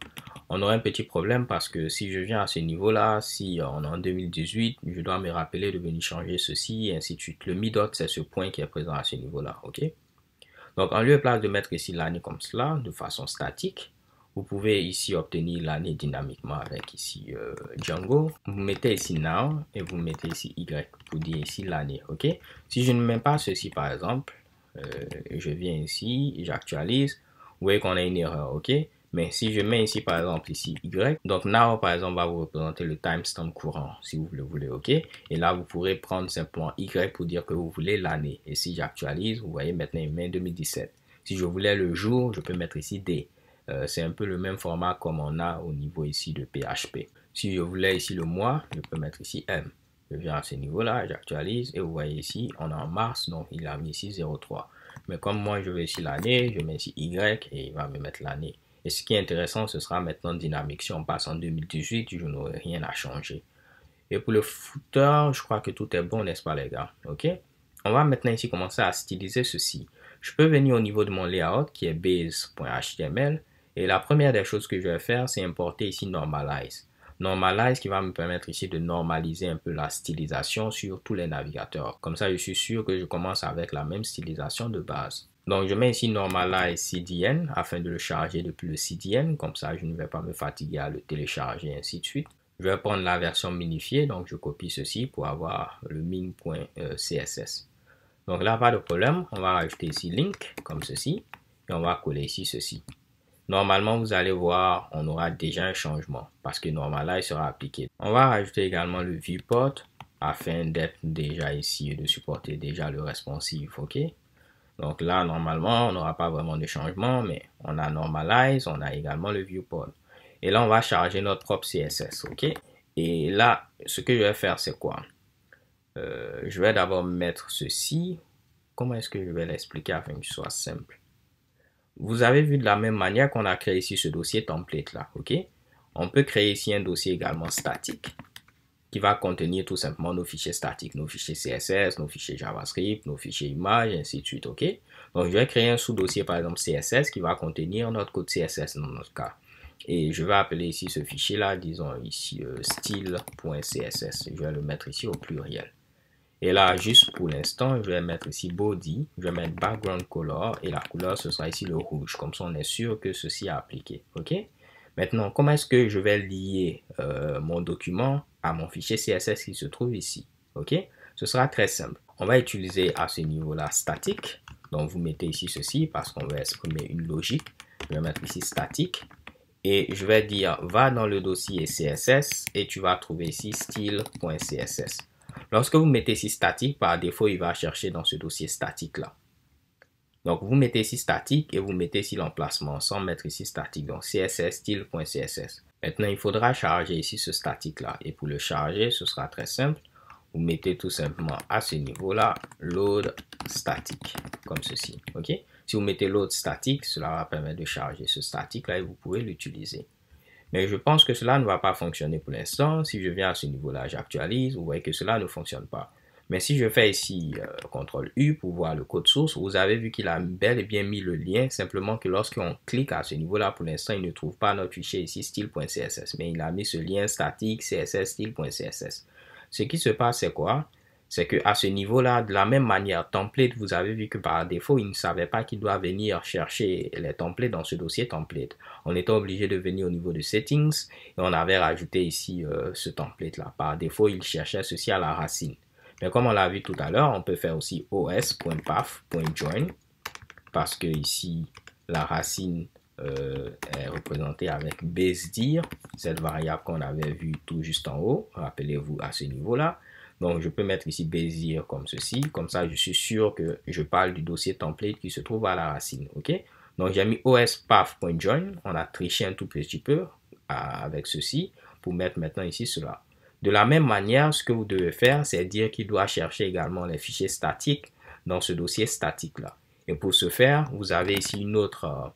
On aura un petit problème parce que si je viens à ce niveau-là, si on est en 2018, je dois me rappeler de venir changer ceci et ainsi de suite. Le midot, c'est ce point qui est présent à ce niveau-là, ok? Donc, en lieu et place de mettre ici l'année comme cela, de façon statique, vous pouvez ici obtenir l'année dynamiquement avec ici Django. Vous mettez ici now et vous mettez ici Y pour dire ici l'année, ok? Si je ne mets pas ceci par exemple, je viens ici, j'actualise, vous voyez qu'on a une erreur, ok? Mais si je mets ici par exemple ici Y, donc now par exemple va vous représenter le timestamp courant si vous le voulez, ok? Et là vous pourrez prendre simplement Y pour dire que vous voulez l'année. Et si j'actualise, vous voyez maintenant il met 2017. Si je voulais le jour, je peux mettre ici D. C'est un peu le même format comme on a au niveau ici de PHP. Si je voulais ici le mois, je peux mettre ici M. Je viens à ce niveau-là, j'actualise et vous voyez ici, on est en mars, donc il a mis ici 03. Mais comme moi je veux ici l'année, je mets ici Y et il va me mettre l'année. Et ce qui est intéressant, ce sera maintenant dynamique. Si on passe en 2018, je n'aurai rien à changer. Et pour le footer, je crois que tout est bon, n'est-ce pas les gars? Ok? on va maintenant ici commencer à styliser ceci. Je peux venir au niveau de mon layout qui est base.html et la première des choses que je vais faire, c'est importer ici normalize. Normalize qui va me permettre ici de normaliser un peu la stylisation sur tous les navigateurs. Comme ça, je suis sûr que je commence avec la même stylisation de base. Donc, je mets ici normalize CDN afin de le charger depuis le CDN. Comme ça, je ne vais pas me fatiguer à le télécharger et ainsi de suite. Je vais prendre la version minifiée, donc je copie ceci pour avoir le min.css. Donc là, pas de problème, on va rajouter ici link comme ceci et on va coller ici ceci. Normalement, vous allez voir, on aura déjà un changement parce que normalize sera appliqué. On va rajouter également le viewport afin d'être déjà ici et de supporter déjà le responsive, ok? Donc là, normalement, on n'aura pas vraiment de changement, mais on a normalize, on a également le viewport. Et là, on va charger notre propre CSS, ok? Et là, ce que je vais faire, c'est quoi? Je vais d'abord mettre ceci. Comment est-ce que je vais l'expliquer afin que ce soit simple? Vous avez vu de la même manière qu'on a créé ici ce dossier template là, ok? On peut créer ici un dossier également statique qui va contenir tout simplement nos fichiers statiques, nos fichiers CSS, nos fichiers JavaScript, nos fichiers images, ainsi de suite, ok? Donc, je vais créer un sous-dossier, par exemple CSS, qui va contenir notre code CSS dans notre cas. Et je vais appeler ici ce fichier-là, disons ici style.css. Je vais le mettre ici au pluriel. Et là, juste pour l'instant, je vais mettre ici body, je vais mettre background color et la couleur, ce sera ici le rouge. Comme ça, on est sûr que ceci est appliqué. OK? Maintenant, comment est-ce que je vais lier mon document à mon fichier CSS qui se trouve ici? OK? Ce sera très simple. On va utiliser à ce niveau-là statique. Donc, vous mettez ici ceci parce qu'on va exprimer une logique. Je vais mettre ici statique. Et je vais dire, va dans le dossier CSS et tu vas trouver ici style.css. Lorsque vous mettez ici statique, par défaut, il va chercher dans ce dossier statique là. Donc, vous mettez ici statique et vous mettez ici l'emplacement sans mettre ici statique. Donc, CSS style.css. Maintenant, il faudra charger ici ce statique là. Et pour le charger, ce sera très simple. Vous mettez tout simplement à ce niveau-là load statique comme ceci. OK? Si vous mettez load statique, cela va permettre de charger ce statique là et vous pouvez l'utiliser. Mais je pense que cela ne va pas fonctionner pour l'instant. Si je viens à ce niveau-là, j'actualise, vous voyez que cela ne fonctionne pas. Mais si je fais ici CTRL U pour voir le code source, vous avez vu qu'il a bel et bien mis le lien, simplement que lorsqu'on clique à ce niveau-là, pour l'instant, il ne trouve pas notre fichier ici style.css, mais il a mis ce lien statique css style.css. Ce qui se passe, c'est quoi? C'est qu'à ce niveau-là, de la même manière, template, vous avez vu que par défaut, il ne savait pas qu'il doit venir chercher les templates dans ce dossier template. On était obligé de venir au niveau de settings et on avait rajouté ici ce template-là. Par défaut, il cherchait ceci à la racine. Mais comme on l'a vu tout à l'heure, on peut faire aussi os.path.join parce que ici, la racine est représentée avec basedir, cette variable qu'on avait vue tout juste en haut. Rappelez-vous à ce niveau-là. Donc, je peux mettre ici basedir comme ceci. Comme ça, je suis sûr que je parle du dossier template qui se trouve à la racine. OK? Donc, j'ai mis ospath.join. On a triché un tout petit peu avec ceci pour mettre maintenant ici cela. De la même manière, ce que vous devez faire, c'est dire qu'il doit chercher également les fichiers statiques dans ce dossier statique-là. Et pour ce faire, vous avez ici une autre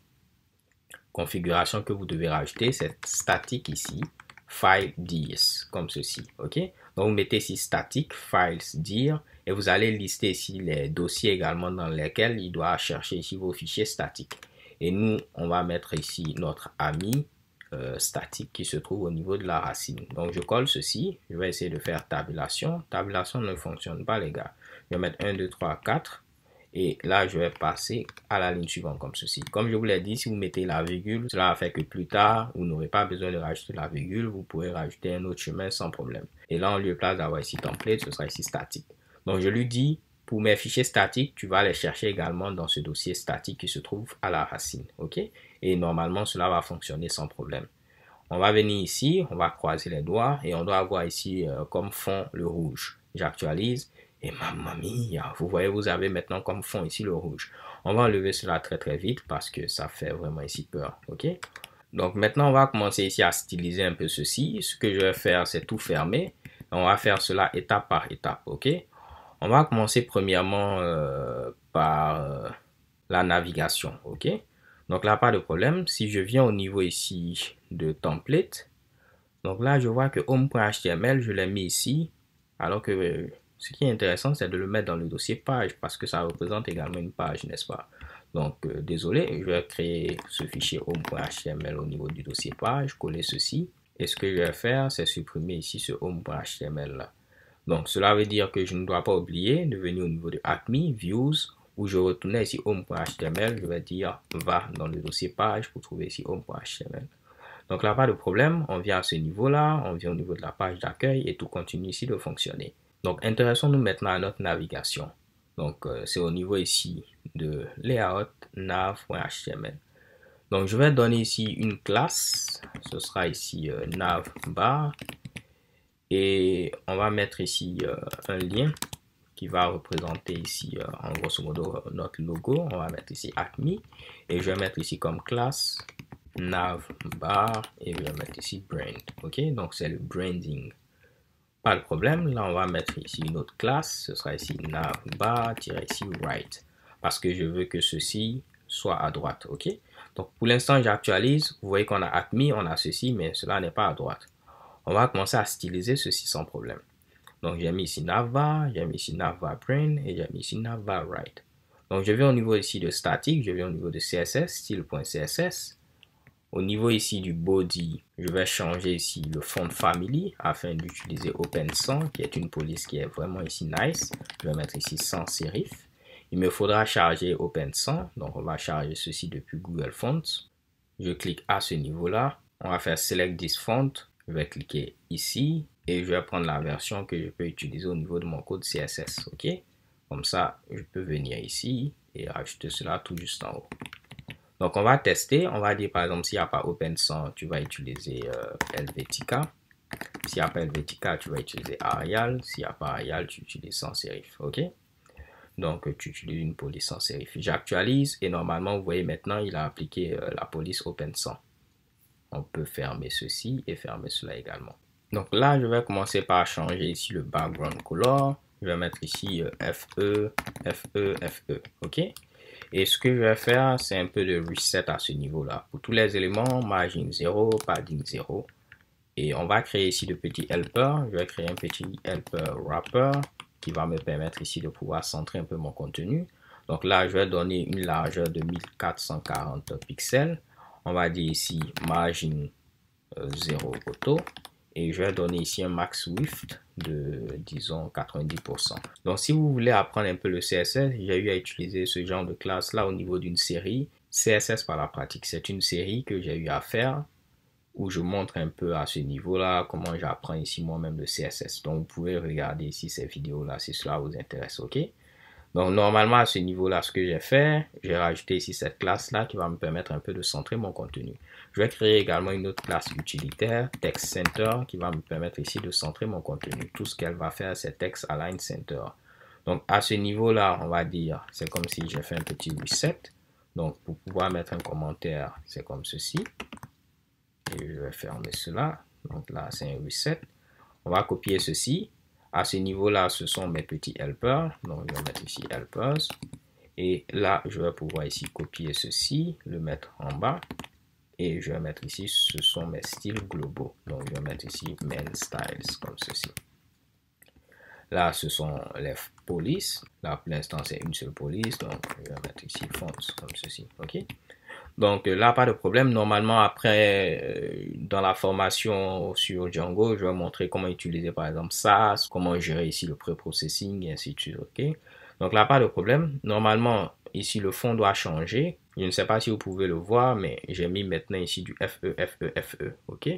configuration que vous devez rajouter, c'est statique ici, file dir, comme ceci, ok? Donc vous mettez ici statique, files dir, et vous allez lister ici les dossiers également dans lesquels il doit chercher ici vos fichiers statiques. Et nous, on va mettre ici notre ami statique qui se trouve au niveau de la racine. Donc je colle ceci, je vais essayer de faire tabulation. Tabulation ne fonctionne pas les gars. Je vais mettre 1, 2, 3, 4. Et là, je vais passer à la ligne suivante comme ceci. Comme je vous l'ai dit, si vous mettez la virgule, cela va faire que plus tard, vous n'aurez pas besoin de rajouter la virgule. Vous pourrez rajouter un autre chemin sans problème. Et là, en lieu de place d'avoir ici template, ce sera ici statique. Donc, je lui dis, pour mes fichiers statiques, tu vas les chercher également dans ce dossier statique qui se trouve à la racine. OK? Et normalement, cela va fonctionner sans problème. On va venir ici, on va croiser les doigts et on doit avoir ici comme fond le rouge. J'actualise. Et mamma mia, vous voyez, vous avez maintenant comme fond ici le rouge. On va enlever cela très très vite parce que ça fait vraiment ici peur, ok? Donc maintenant, on va commencer ici à styliser un peu ceci. Ce que je vais faire, c'est tout fermer. On va faire cela étape par étape, ok? On va commencer premièrement par la navigation, ok? Donc là, pas de problème. Si je viens au niveau ici de template, donc là, je vois que home.html, je l'ai mis ici, alors que ce qui est intéressant, c'est de le mettre dans le dossier page parce que ça représente également une page, n'est-ce pas? Donc, désolé, je vais créer ce fichier home.html au niveau du dossier page, coller ceci. Et ce que je vais faire, c'est supprimer ici ce home.html là. Donc, cela veut dire que je ne dois pas oublier de venir au niveau de Acme, Views, où je retournais ici home.html. Je vais dire va dans le dossier page pour trouver ici home.html. Donc là, pas de problème, on vient à ce niveau-là, on vient au niveau de la page d'accueil et tout continue ici de fonctionner. Donc, intéressons-nous maintenant à notre navigation. Donc, c'est au niveau ici de layout nav.html. Donc, je vais donner ici une classe. Ce sera ici navbar. Et on va mettre ici un lien qui va représenter ici, en grosso modo, notre logo. On va mettre ici Acme. Et je vais mettre ici comme classe navbar. Et je vais mettre ici brand. OK? Donc, c'est le branding. Pas de problème, là on va mettre ici une autre classe, ce sera ici navbar-ici right, parce que je veux que ceci soit à droite, ok? Donc pour l'instant j'actualise, vous voyez qu'on a Acme, on a ceci, mais cela n'est pas à droite. On va commencer à styliser ceci sans problème. Donc j'ai mis ici navbar, j'ai mis ici navbar brand et j'ai mis ici navbar right. Donc je vais au niveau ici de statique, je vais au niveau de CSS, style.css. Au niveau ici du body, je vais changer ici le font family afin d'utiliser Open Sans, qui est une police qui est vraiment ici nice. Je vais mettre ici sans serif. Il me faudra charger Open Sans, donc on va charger ceci depuis Google Fonts. Je clique à ce niveau-là. On va faire Select this font. Je vais cliquer ici et je vais prendre la version que je peux utiliser au niveau de mon code CSS. Ok? Comme ça, je peux venir ici et ajouter cela tout juste en haut. Donc, on va tester. On va dire, par exemple, s'il n'y a pas Open Sans, tu vas utiliser Helvetica. S'il n'y a pas Helvetica, tu vas utiliser Arial. S'il n'y a pas Arial, tu utilises sans serif. OK? Donc, tu utilises une police sans serif. J'actualise et normalement, vous voyez maintenant, il a appliqué la police Open Sans. On peut fermer ceci et fermer cela également. Donc là, je vais commencer par changer ici le background color. Je vais mettre ici FE, FE, FE. OK? Et ce que je vais faire, c'est un peu de reset à ce niveau-là. Pour tous les éléments, margin 0, padding 0. Et on va créer ici de petits helpers. Je vais créer un petit helper wrapper qui va me permettre ici de pouvoir centrer un peu mon contenu. Donc là, je vais donner une largeur de 1440 pixels. On va dire ici margin 0 auto. Et je vais donner ici un max width de, disons, 90%. Donc, si vous voulez apprendre un peu le CSS, j'ai eu à utiliser ce genre de classe là au niveau d'une série. CSS par la pratique, c'est une série que j'ai eu à faire où je montre un peu à ce niveau-là comment j'apprends ici moi-même le CSS. Donc, vous pouvez regarder ici ces vidéos-là si cela vous intéresse, ok? Donc, normalement, à ce niveau-là, ce que j'ai fait, j'ai rajouté ici cette classe-là qui va me permettre un peu de centrer mon contenu. Je vais créer également une autre classe utilitaire, Text Center, qui va me permettre ici de centrer mon contenu. Tout ce qu'elle va faire, c'est Text Align Center. Donc, à ce niveau-là, on va dire, c'est comme si j'ai fait un petit reset. Donc, pour pouvoir mettre un commentaire, c'est comme ceci. Et je vais fermer cela. Donc là, c'est un reset. On va copier ceci. À ce niveau-là, ce sont mes petits helpers. Donc, je vais mettre ici helpers. Et là, je vais pouvoir ici copier ceci, le mettre en bas. Et je vais mettre ici, ce sont mes styles globaux. Donc, je vais mettre ici main styles comme ceci. Là, ce sont les polices. Là, pour l'instant, c'est une seule police. Donc, je vais mettre ici fonts comme ceci. OK? Donc là, pas de problème. Normalement, après, dans la formation sur Django, je vais montrer comment utiliser par exemple SAS, comment gérer ici le pré-processing et ainsi de suite. Ok. Donc là, pas de problème. Normalement, ici, le fond doit changer. Je ne sais pas si vous pouvez le voir, mais j'ai mis maintenant ici du FE, FE, FE. Ok.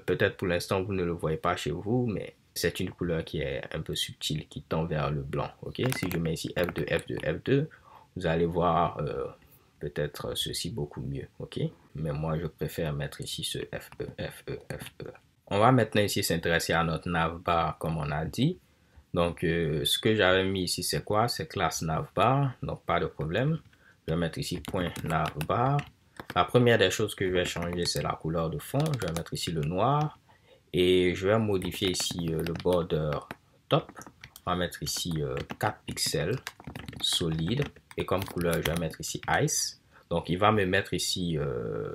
Peut-être pour l'instant, vous ne le voyez pas chez vous, mais c'est une couleur qui est un peu subtile, qui tend vers le blanc. Ok. Si je mets ici F2, F2, F2, vous allez voir peut-être ceci beaucoup mieux, ok? Mais moi, je préfère mettre ici ce FE, FE, FE. On va maintenant ici s'intéresser à notre navbar, comme on a dit. Donc, ce que j'avais mis ici, c'est quoi? C'est classe navbar, donc pas de problème. Je vais mettre ici point navbar. La première des choses que je vais changer, c'est la couleur de fond. Je vais mettre ici le noir. Et je vais modifier ici le border top. On va mettre ici 4 pixels solide. Et comme couleur, je vais mettre ici Ice. Donc, il va me mettre ici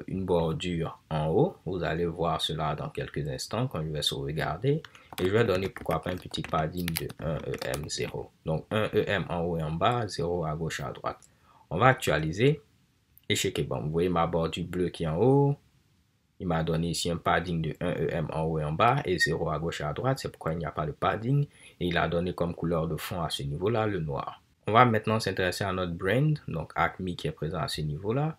une bordure en haut. Vous allez voir cela dans quelques instants quand je vais sauvegarder. Et je vais donner pourquoi pas un petit padding de 1EM0. Donc, 1EM en haut et en bas, 0 à gauche et à droite. On va actualiser. Et checker. Bon, vous voyez ma bordure bleue qui est en haut. Il m'a donné ici un padding de 1EM en haut et en bas et 0 à gauche et à droite. C'est pourquoi il n'y a pas de padding. Et il a donné comme couleur de fond à ce niveau-là le noir. On va maintenant s'intéresser à notre brand, donc Acme qui est présent à ce niveau-là.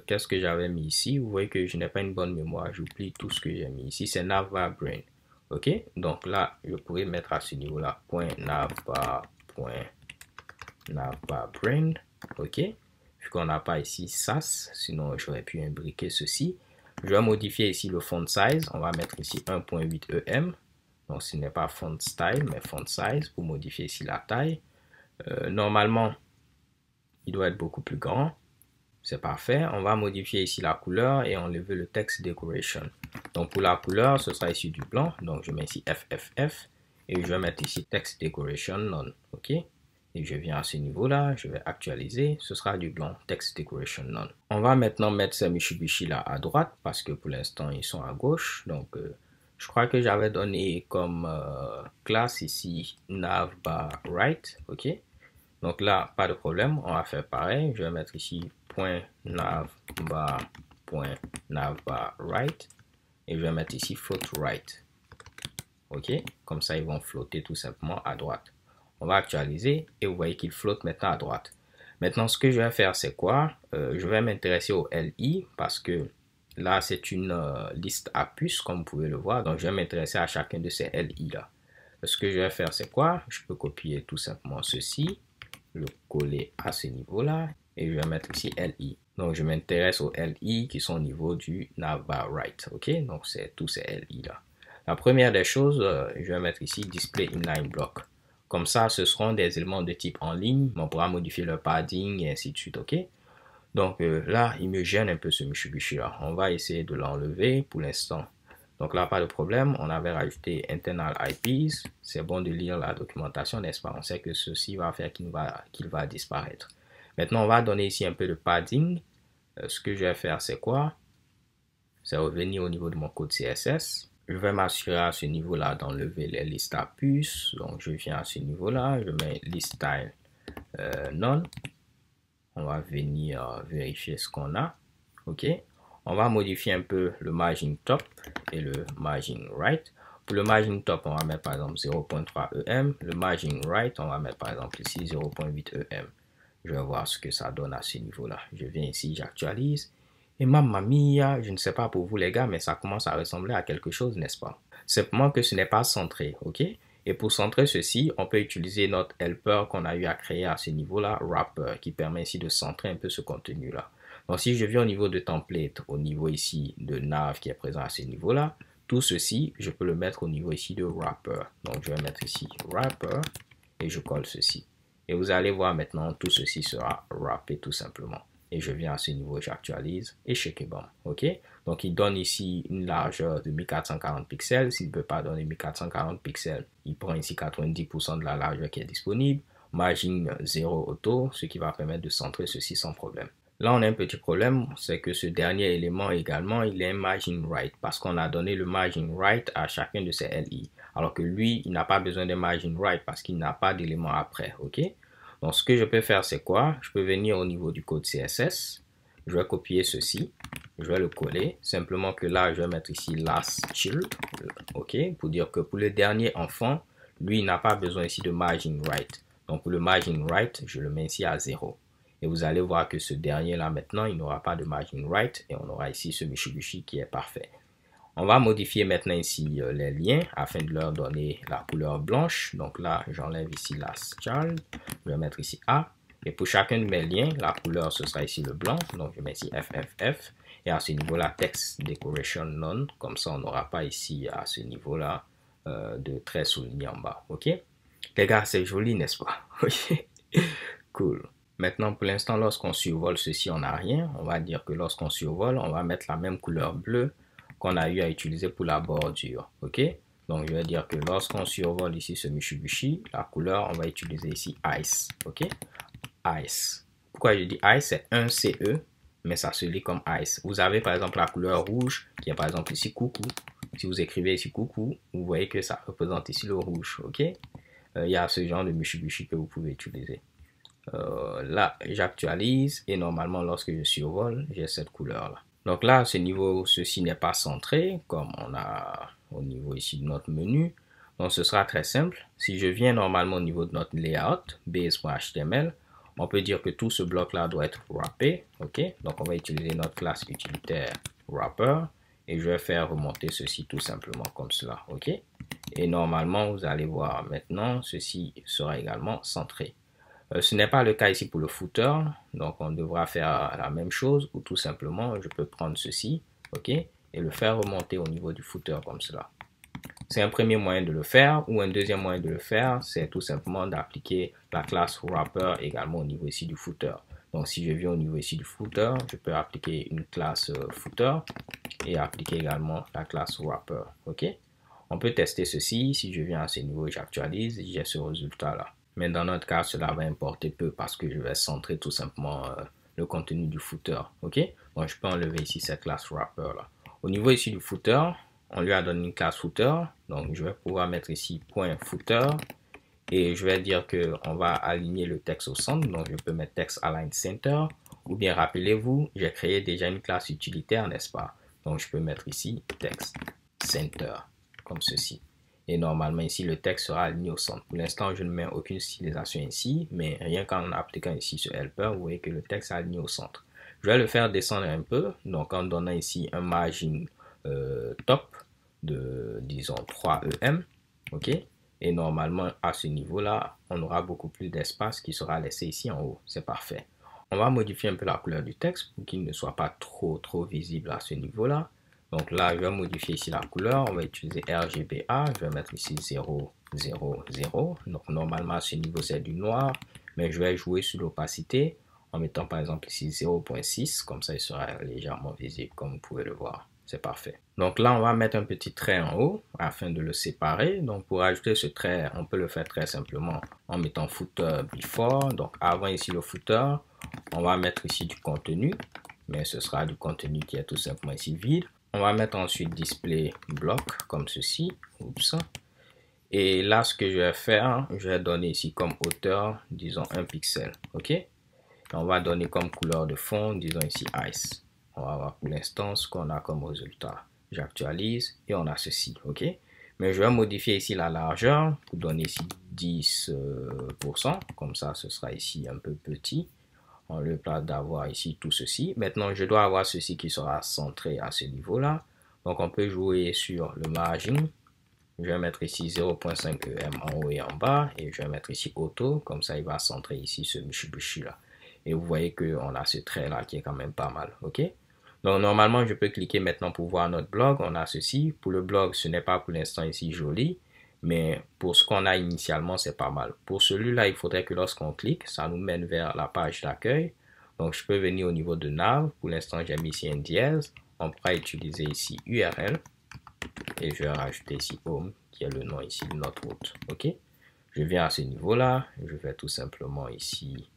Qu'est-ce que j'avais mis ici? Vous voyez que je n'ai pas une bonne mémoire. J'oublie tout ce que j'ai mis ici. C'est navbar brand. OK? Donc là, je pourrais mettre à ce niveau-là .navbar brand. OK? Vu qu'on n'a pas ici SAS, sinon j'aurais pu imbriquer ceci. Je vais modifier ici le font size. On va mettre ici 1.8 EM. Donc ce n'est pas font style, mais font size pour modifier ici la taille. Normalement, il doit être beaucoup plus grand. C'est parfait. On va modifier ici la couleur et enlever le text decoration. Donc pour la couleur, ce sera ici du blanc. Donc je mets ici FFF et je vais mettre ici text decoration none. OK? Et je viens à ce niveau-là, je vais actualiser, ce sera du blanc, text decoration none. On va maintenant mettre ces Mitsubishi là à droite parce que pour l'instant ils sont à gauche. Donc je crois que j'avais donné comme classe ici navbar right, ok. Donc là, pas de problème, on va faire pareil. Je vais mettre ici .navbar right et je vais mettre ici float right, ok. Comme ça ils vont flotter tout simplement à droite. On va actualiser et vous voyez qu'il flotte maintenant à droite. Maintenant, ce que je vais faire, c'est quoi? Je vais m'intéresser au LI parce que là, c'est une liste à puces, comme vous pouvez le voir. Donc, je vais m'intéresser à chacun de ces LI là. Ce que je vais faire, c'est quoi? Je peux copier tout simplement ceci, le coller à ce niveau-là et je vais mettre ici LI. Donc, je m'intéresse aux LI qui sont au niveau du navbar right. OK? Donc, c'est tous ces LI là. La première des choses, je vais mettre ici display inline block. Comme ça, ce seront des éléments de type en ligne. On pourra modifier le padding et ainsi de suite, ok? Donc là, il me gêne un peu ce Mitsubishi là. On va essayer de l'enlever pour l'instant. Donc là, pas de problème. On avait rajouté internal IPs. C'est bon de lire la documentation, n'est-ce pas? On sait que ceci va faire qu'il va disparaître. Maintenant, on va donner ici un peu de padding. Ce que je vais faire, c'est quoi? C'est revenir au niveau de mon code CSS. Je vais m'assurer à ce niveau-là d'enlever les listes à puces. Donc, je viens à ce niveau-là. Je mets list style none. On va venir vérifier ce qu'on a. OK. On va modifier un peu le margin top et le margin right. Pour le margin top, on va mettre par exemple 0.3 EM. Le margin right, on va mettre par exemple ici 0.8 EM. Je vais voir ce que ça donne à ce niveau-là. Je viens ici, j'actualise. Et mamma mia, je ne sais pas pour vous les gars, mais ça commence à ressembler à quelque chose, n'est-ce pas? Simplement que ce n'est pas centré, ok? Et pour centrer ceci, on peut utiliser notre helper qu'on a eu à créer à ce niveau-là, wrapper, qui permet ici de centrer un peu ce contenu-là. Donc si je viens au niveau de template, au niveau ici de nav qui est présent à ce niveau-là, tout ceci, je peux le mettre au niveau ici de wrapper. Donc je vais mettre ici wrapper et je colle ceci. Et vous allez voir maintenant, tout ceci sera wrappé tout simplement. Et je viens à ce niveau, j'actualise et check bon. OK? Donc, il donne ici une largeur de 1440 pixels. S'il ne peut pas donner 1440 pixels, il prend ici 90% de la largeur qui est disponible. Margin 0 auto, ce qui va permettre de centrer ceci sans problème. Là, on a un petit problème, c'est que ce dernier élément également, il est margin right parce qu'on a donné le margin right à chacun de ces LI. Alors que lui, il n'a pas besoin de margin right parce qu'il n'a pas d'élément après. OK? Donc, ce que je peux faire, c'est quoi? Je peux venir au niveau du code CSS. Je vais copier ceci. Je vais le coller. Simplement que là, je vais mettre ici last child. OK? Pour dire que pour le dernier enfant, lui, il n'a pas besoin ici de margin right. Donc, pour le margin right, je le mets ici à 0. Et vous allez voir que ce dernier-là, maintenant, il n'aura pas de margin right. Et on aura ici ce Mitsubishi qui est parfait. On va modifier maintenant ici les liens afin de leur donner la couleur blanche. Donc là, j'enlève ici la child. Je vais mettre ici A. Et pour chacun de mes liens, la couleur, ce sera ici le blanc. Donc je mets ici FFF. Et à ce niveau-là, text decoration none. Comme ça, on n'aura pas ici à ce niveau-là de traits soulignés en bas. OK? Les gars, c'est joli, n'est-ce pas? OK? Cool. Maintenant, pour l'instant, lorsqu'on survole ceci, on n'a rien. On va dire que lorsqu'on survole, on va mettre la même couleur bleue qu'on a eu à utiliser pour la bordure. OK? Donc, je vais dire que lorsqu'on survole ici ce Mitsubishi, la couleur, on va utiliser ici Ice. OK? Ice. pourquoi je dis ice, c'est un CE, mais ça se lit comme ice. Vous avez par exemple la couleur rouge, qui est par exemple ici coucou. Si vous écrivez ici coucou, vous voyez que ça représente ici le rouge, ok? Il y a ce genre de Mitsubishi que vous pouvez utiliser. Là, j'actualise et normalement, lorsque je survole, j'ai cette couleur-là. Donc là, à ce niveau, ceci n'est pas centré, comme on a au niveau ici de notre menu. Donc, ce sera très simple. Si je viens normalement au niveau de notre layout, base.html, on peut dire que tout ce bloc-là doit être wrappé, ok? Donc, on va utiliser notre classe utilitaire wrapper. Et je vais faire remonter ceci tout simplement comme cela, ok? Et normalement, vous allez voir maintenant, ceci sera également centré. Ce n'est pas le cas ici pour le footer, donc on devra faire la même chose, ou tout simplement, je peux prendre ceci, ok? Et le faire remonter au niveau du footer comme cela. C'est un premier moyen de le faire, ou un deuxième moyen de le faire, c'est tout simplement d'appliquer la classe wrapper également au niveau ici du footer. Donc si je viens au niveau ici du footer, je peux appliquer une classe footer et appliquer également la classe wrapper, ok? On peut tester ceci, si je viens à ce niveau, j'actualise, j'ai ce résultat-là. Mais dans notre cas, cela va importer peu parce que je vais centrer tout simplement le contenu du footer, ok? Donc je peux enlever ici cette classe wrapper-là. Au niveau ici du footer, on lui a donné une classe footer, donc je vais pouvoir mettre ici point .footer et je vais dire qu'on va aligner le texte au centre, donc je peux mettre text align center, ou bien rappelez-vous, j'ai créé déjà une classe utilitaire, n'est-ce pas? Donc je peux mettre ici text center, comme ceci. Et normalement ici, le texte sera aligné au centre. Pour l'instant, je ne mets aucune stylisation ici, mais rien qu'en appliquant ici ce helper, vous voyez que le texte est aligné au centre. Je vais le faire descendre un peu, donc en donnant ici un margin top de, disons, 3 EM, ok? Et normalement, à ce niveau-là, on aura beaucoup plus d'espace qui sera laissé ici en haut. C'est parfait. On va modifier un peu la couleur du texte pour qu'il ne soit pas trop visible à ce niveau-là. Donc là, je vais modifier ici la couleur. On va utiliser RGBA. Je vais mettre ici 0, 0, 0. Donc normalement, à ce niveau, c'est du noir. Mais je vais jouer sur l'opacité en mettant par exemple ici 0.6. Comme ça, il sera légèrement visible, comme vous pouvez le voir. C'est parfait. Donc là, on va mettre un petit trait en haut afin de le séparer. Donc pour ajouter ce trait, on peut le faire très simplement en mettant footer before. Donc avant ici le footer, on va mettre ici du contenu. Mais ce sera du contenu qui est tout simplement ici vide. On va mettre ensuite display block comme ceci. Oups. Et là, ce que je vais faire, je vais donner ici comme hauteur, disons 1 pixel. OK? Et on va donner comme couleur de fond, disons ici ice. On va voir pour l'instant ce qu'on a comme résultat. J'actualise et on a ceci. OK? Mais je vais modifier ici la largeur pour donner ici 10%. Comme ça, ce sera ici un peu petit. En lieu d'avoir ici tout ceci. Maintenant, je dois avoir ceci qui sera centré à ce niveau-là. Donc, on peut jouer sur le margin. Je vais mettre ici 0.5 EM en haut et en bas. Et je vais mettre ici auto. Comme ça, il va centrer ici ce Mitsubishi-là. Et vous voyez qu'on a ce trait-là qui est quand même pas mal. OK? Donc, normalement, je peux cliquer maintenant pour voir notre blog. On a ceci. Pour le blog, ce n'est pas pour l'instant ici joli. Mais pour ce qu'on a initialement, c'est pas mal. Pour celui-là, il faudrait que lorsqu'on clique, ça nous mène vers la page d'accueil. Donc, je peux venir au niveau de nav. Pour l'instant, j'ai mis ici un dièse. On pourra utiliser ici URL. Et je vais rajouter ici home, qui est le nom ici de notre route. OK? Je viens à ce niveau-là. Je vais tout simplement ici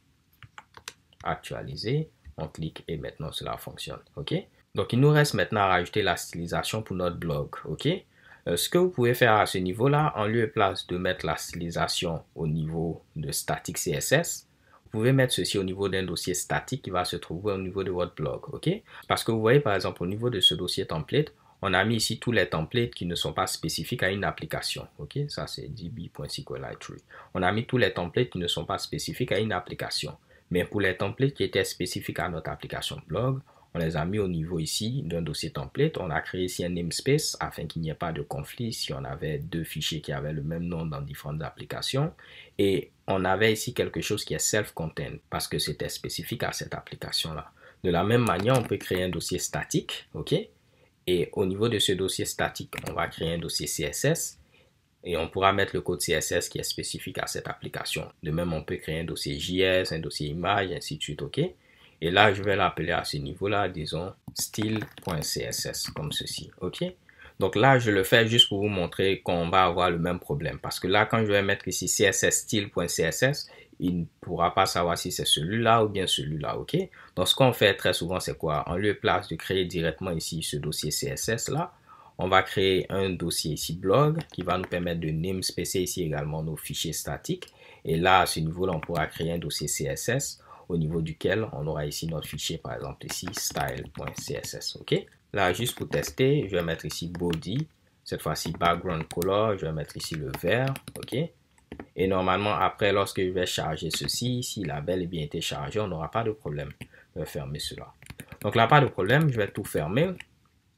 actualiser. On clique et maintenant, cela fonctionne. OK? Donc, il nous reste maintenant à rajouter la stylisation pour notre blog. OK? Ce que vous pouvez faire à ce niveau-là, en lieu et place de mettre la stylisation au niveau de static CSS, vous pouvez mettre ceci au niveau d'un dossier statique qui va se trouver au niveau de votre blog, ok? Parce que vous voyez par exemple au niveau de ce dossier template, on a mis ici tous les templates qui ne sont pas spécifiques à une application, ok? Ça c'est db.sqlite3. On a mis tous les templates qui ne sont pas spécifiques à une application. Mais pour les templates qui étaient spécifiques à notre application blog, on les a mis au niveau ici d'un dossier template. On a créé ici un namespace afin qu'il n'y ait pas de conflit si on avait deux fichiers qui avaient le même nom dans différentes applications. Et on avait ici quelque chose qui est self-contained parce que c'était spécifique à cette application-là. De la même manière, on peut créer un dossier statique, ok? Et au niveau de ce dossier statique, on va créer un dossier CSS. Et on pourra mettre le code CSS qui est spécifique à cette application. De même, on peut créer un dossier JS, un dossier image, ainsi de suite, ok? Et là, je vais l'appeler à ce niveau-là, disons, style.css, comme ceci, ok? Donc là, je le fais juste pour vous montrer qu'on va avoir le même problème. Parce que là, quand je vais mettre ici CSS style.css, il ne pourra pas savoir si c'est celui-là ou bien celui-là, ok? Donc, ce qu'on fait très souvent, c'est quoi? En lieu et place de créer directement ici ce dossier CSS là, on va créer un dossier ici blog qui va nous permettre de namespacer ici également nos fichiers statiques. Et là, à ce niveau-là, on pourra créer un dossier CSS au niveau duquel on aura ici notre fichier, par exemple ici, style.css, ok? Là, juste pour tester, je vais mettre ici body. Cette fois-ci, background color, je vais mettre ici le vert, ok? Et normalement, après, lorsque je vais charger ceci, s'il a bel et bien été chargé, on n'aura pas de problème. Je vais fermer cela. Donc là, pas de problème, je vais tout fermer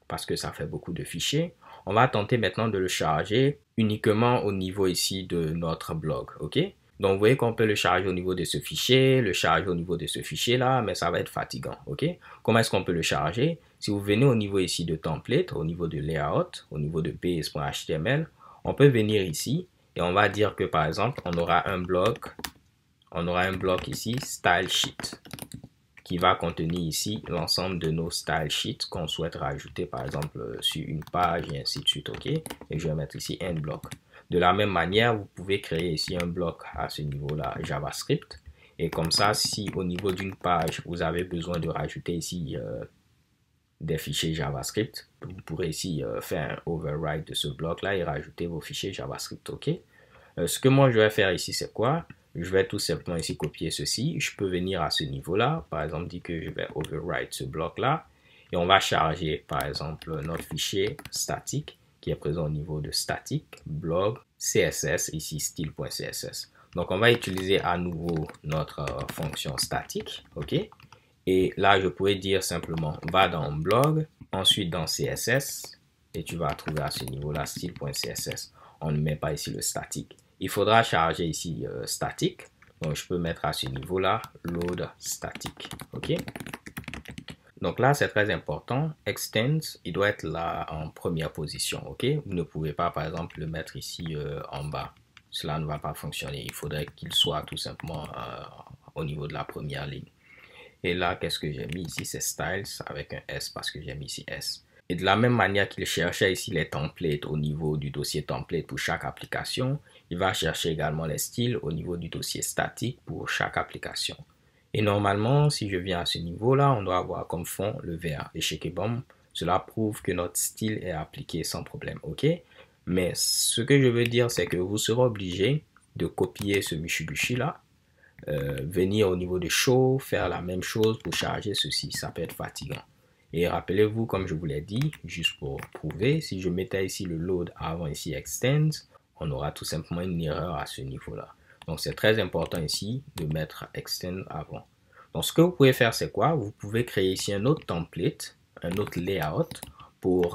parce que ça fait beaucoup de fichiers. On va tenter maintenant de le charger uniquement au niveau ici de notre blog, ok? Donc, vous voyez qu'on peut le charger au niveau de ce fichier, le charger au niveau de ce fichier-là, mais ça va être fatigant, ok? Comment est-ce qu'on peut le charger? Si vous venez au niveau ici de template, au niveau de layout, au niveau de base.html, on peut venir ici et on va dire que, par exemple, on aura un bloc ici, style sheet, qui va contenir ici l'ensemble de nos style sheets qu'on souhaite rajouter, par exemple, sur une page et ainsi de suite, ok? Et je vais mettre ici un bloc. De la même manière, vous pouvez créer ici un bloc à ce niveau-là JavaScript. Et comme ça, si au niveau d'une page, vous avez besoin de rajouter ici des fichiers JavaScript, vous pourrez ici faire un override de ce bloc-là et rajouter vos fichiers JavaScript, ok? Ce que moi, je vais faire ici, c'est quoi? Je vais tout simplement ici copier ceci. Je peux venir à ce niveau-là. Par exemple, dire que je vais override ce bloc-là. Et on va charger, par exemple, notre fichier statique qui est présent au niveau de statique, blog, CSS, ici style.css. Donc, on va utiliser à nouveau notre fonction statique, ok? Et là, je pourrais dire simplement, va dans blog, ensuite dans CSS, et tu vas trouver à ce niveau-là style.css. On ne met pas ici le statique. Il faudra charger ici statique. Donc, je peux mettre à ce niveau-là load statique, ok? Donc là, c'est très important. Extends, il doit être là en première position, ok? Vous ne pouvez pas, par exemple, le mettre ici en bas. Cela ne va pas fonctionner. Il faudrait qu'il soit tout simplement au niveau de la première ligne. Et là, qu'est-ce que j'ai mis ici? C'est styles avec un S parce que j'ai mis ici S. Et de la même manière qu'il cherchait ici les templates au niveau du dossier template pour chaque application, il va chercher également les styles au niveau du dossier statique pour chaque application. Et normalement, si je viens à ce niveau-là, on doit avoir comme fond le vert. Et chez Kebom, cela prouve que notre style est appliqué sans problème, ok? Mais ce que je veux dire, c'est que vous serez obligé de copier ce Mitsubishi-là, venir au niveau de show, faire la même chose pour charger ceci. Ça peut être fatigant. Et rappelez-vous, comme je vous l'ai dit, juste pour prouver, si je mettais ici le load avant ici extends, on aura tout simplement une erreur à ce niveau-là. Donc, c'est très important ici de mettre extend avant. Donc, ce que vous pouvez faire, c'est quoi? Vous pouvez créer ici un autre template, un autre layout pour,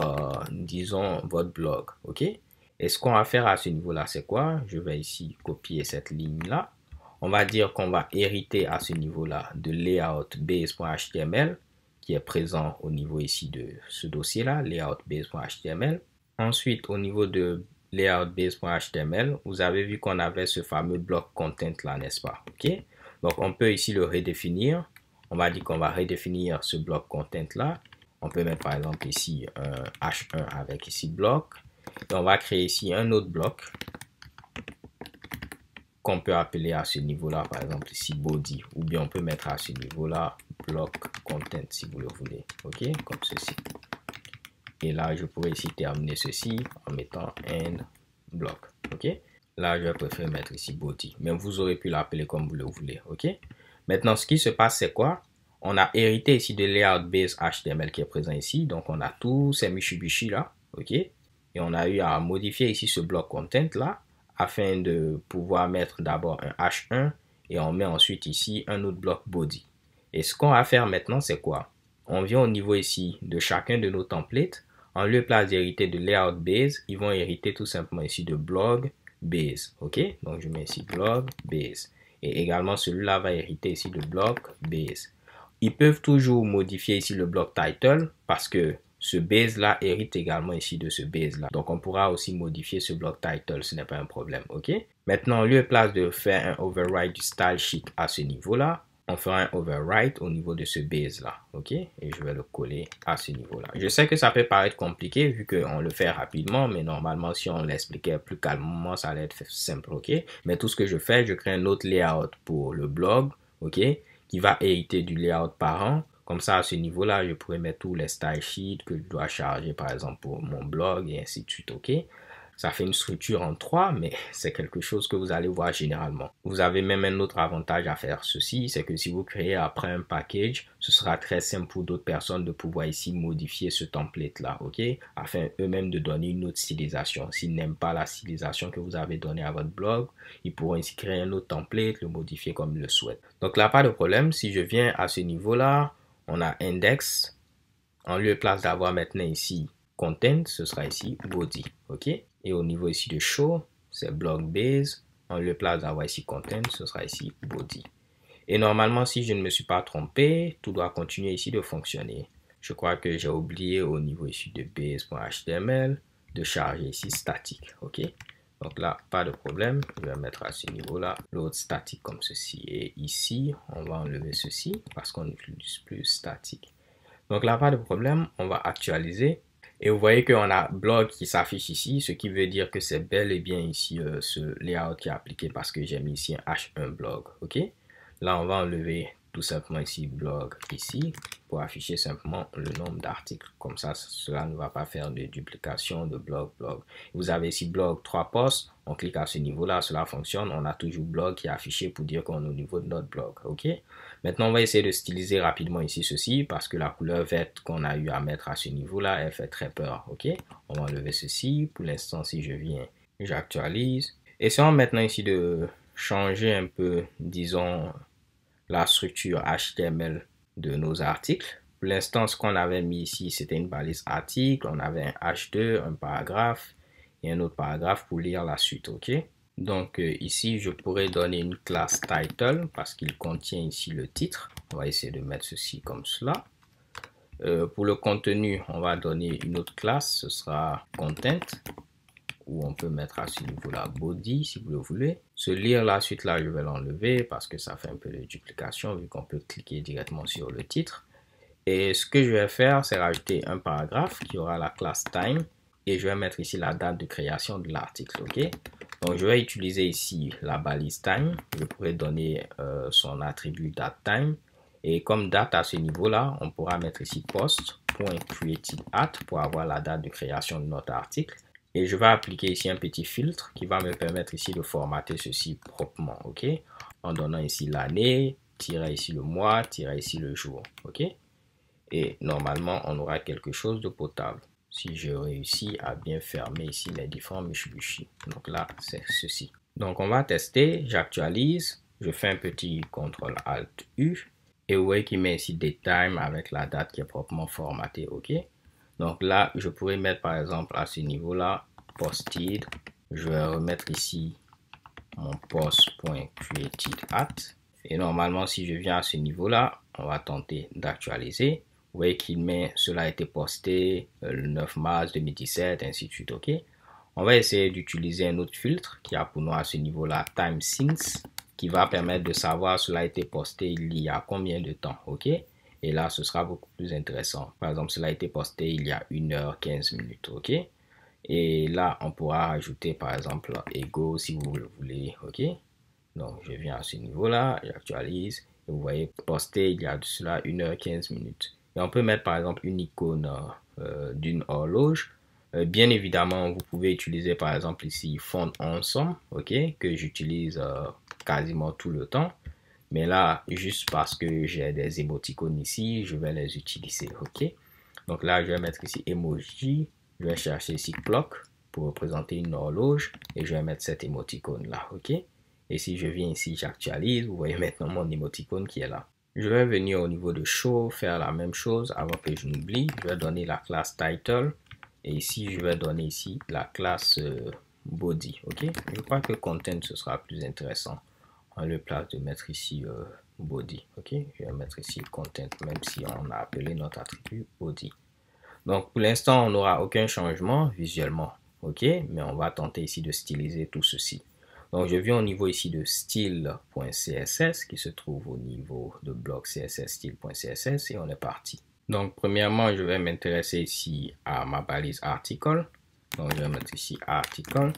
disons, votre blog. OK? Et ce qu'on va faire à ce niveau-là, c'est quoi? Je vais ici copier cette ligne-là. On va dire qu'on va hériter à ce niveau-là de layout base.html qui est présent au niveau ici de ce dossier-là, layout base.html. Ensuite, au niveau de layout base.html, vous avez vu qu'on avait ce fameux bloc content là, n'est-ce pas? Ok? Donc, on peut ici le redéfinir. On va dire qu'on va redéfinir ce bloc content là. On peut mettre par exemple ici un H1 avec ici bloc. Et on va créer ici un autre bloc qu'on peut appeler à ce niveau-là, par exemple ici body, ou bien on peut mettre à ce niveau-là bloc content si vous le voulez, ok, comme ceci. Et là, je pourrais ici terminer ceci en mettant end bloc, ok. Là, je préfère mettre ici body, mais vous aurez pu l'appeler comme vous le voulez, ok. Maintenant, ce qui se passe, c'est quoi? On a hérité ici de layout base HTML qui est présent ici, donc on a tous ces Mitsubishi là, ok. Et on a eu à modifier ici ce bloc content là, afin de pouvoir mettre d'abord un H1 et on met ensuite ici un autre bloc body. Et ce qu'on va faire maintenant, c'est quoi? On vient au niveau ici de chacun de nos templates. En lieu et place d'hériter de layout base, ils vont hériter tout simplement ici de blog base. Ok? Donc je mets ici blog base. Et également celui-là va hériter ici de blog base. Ils peuvent toujours modifier ici le bloc title parce que ce base-là hérite également ici de ce base-là. Donc, on pourra aussi modifier ce bloc title, ce n'est pas un problème, ok? Maintenant, en lieu et place de faire un override du style sheet à ce niveau-là, on fera un overwrite au niveau de ce base là, ok? Et je vais le coller à ce niveau là. Je sais que ça peut paraître compliqué vu qu'on le fait rapidement, mais normalement si on l'expliquait plus calmement, ça allait être simple, ok? Mais tout ce que je fais, je crée un autre layout pour le blog, ok? Qui va hériter du layout parent. Comme ça, à ce niveau là, je pourrais mettre tous les style sheets que je dois charger par exemple pour mon blog et ainsi de suite, ok? Ça fait une structure en 3, mais c'est quelque chose que vous allez voir généralement. Vous avez même un autre avantage à faire ceci, c'est que si vous créez après un package, ce sera très simple pour d'autres personnes de pouvoir ici modifier ce template-là, ok? Afin eux-mêmes de donner une autre stylisation. S'ils n'aiment pas la stylisation que vous avez donnée à votre blog, ils pourront ici créer un autre template, le modifier comme ils le souhaitent. Donc là, pas de problème. Si je viens à ce niveau-là, on a index. En lieu et place d'avoir maintenant ici content, ce sera ici body, ok? Et au niveau ici de show, c'est blog base. En lieu et place d'avoir ici content, ce sera ici body. Et normalement, si je ne me suis pas trompé, tout doit continuer ici de fonctionner. Je crois que j'ai oublié au niveau ici de base.html de charger ici statique, ok? Donc là, pas de problème. Je vais mettre à ce niveau-là l'autre statique comme ceci. Et ici, on va enlever ceci parce qu'on n'utilise plus statique. Donc là, pas de problème. On va actualiser. Et vous voyez qu'on a blog qui s'affiche ici, ce qui veut dire que c'est bel et bien ici ce layout qui est appliqué parce que j'ai mis ici un H1 blog, ok? Là, on va enlever tout simplement ici blog ici pour afficher simplement le nombre d'articles. Comme ça, cela ne va pas faire de duplication de blog. Vous avez ici blog 3 posts. On clique à ce niveau-là, cela fonctionne. On a toujours blog qui est affiché pour dire qu'on est au niveau de notre blog, ok? Maintenant, on va essayer de styliser rapidement ici ceci parce que la couleur verte qu'on a eu à mettre à ce niveau-là, elle fait très peur, ok? On va enlever ceci. Pour l'instant, si je viens, j'actualise. Essayons maintenant ici de changer un peu, disons, la structure HTML de nos articles. Pour l'instant, ce qu'on avait mis ici, c'était une balise article. On avait un H2, un paragraphe et un autre paragraphe pour lire la suite, ok? Donc ici, je pourrais donner une classe title parce qu'il contient ici le titre. On va essayer de mettre ceci comme cela. Pour le contenu, on va donner une autre classe. Ce sera content, où on peut mettre à ce niveau-là body si vous le voulez. Ce lire la suite là, je vais l'enlever parce que ça fait un peu de duplication vu qu'on peut cliquer directement sur le titre. Et ce que je vais faire, c'est rajouter un paragraphe qui aura la classe time et je vais mettre ici la date de création de l'article, ok? Donc je vais utiliser ici la balise time. Je pourrais donner son attribut datetime. Et comme date à ce niveau-là, on pourra mettre ici post.createdAt pour avoir la date de création de notre article. Et je vais appliquer ici un petit filtre qui va me permettre ici de formater ceci proprement, ok? En donnant ici l'année, tirer ici le mois, tirer ici le jour, ok? Et normalement, on aura quelque chose de potable. Si je réussis à bien fermer ici les différents Mitsubishi. Donc là, c'est ceci. Donc on va tester, j'actualise, je fais un petit CTRL-ALT-U. Et vous voyez qu'il met ici datetime avec la date qui est proprement formatée, ok? Donc là, je pourrais mettre par exemple à ce niveau-là, posted. Je vais remettre ici mon post.createdAt. Et normalement, si je viens à ce niveau-là, on va tenter d'actualiser. Vous voyez qu'il met, cela a été posté le 9 mars 2017, ainsi de suite, ok? On va essayer d'utiliser un autre filtre qui a pour nous à ce niveau-là, time since, qui va permettre de savoir cela a été posté il y a combien de temps, ok? Et là, ce sera beaucoup plus intéressant. Par exemple, cela a été posté il y a 1h15 minutes, ok? Et là, on pourra ajouter, par exemple, ego si vous le voulez, ok? Donc, je viens à ce niveau-là, j'actualise. Et vous voyez, posté il y a de cela 1h15 minutes. Et on peut mettre, par exemple, une icône d'une horloge. Bien évidemment, vous pouvez utiliser, par exemple, ici, font ensemble, ok? Que j'utilise quasiment tout le temps. Mais là, juste parce que j'ai des émoticônes ici, je vais les utiliser, ok? Donc là, je vais mettre ici emoji. Je vais chercher ici clock pour représenter une horloge. Et je vais mettre cet émoticône là, ok? Et si je viens ici, j'actualise. Vous voyez maintenant mon émoticône qui est là. Je vais venir au niveau de show, faire la même chose avant que je n'oublie. Je vais donner la classe title. Et ici, je vais donner ici la classe body, ok? Je crois que content, ce sera plus intéressant. En lieu place de mettre ici body, ok? Je vais mettre ici content, même si on a appelé notre attribut body. Donc pour l'instant, on n'aura aucun changement visuellement, ok? Mais on va tenter ici de styliser tout ceci. Donc, je viens au niveau ici de style.css qui se trouve au niveau de bloc CSS style.css et on est parti. Donc, premièrement, je vais m'intéresser ici à ma balise article. Donc, je vais mettre ici article.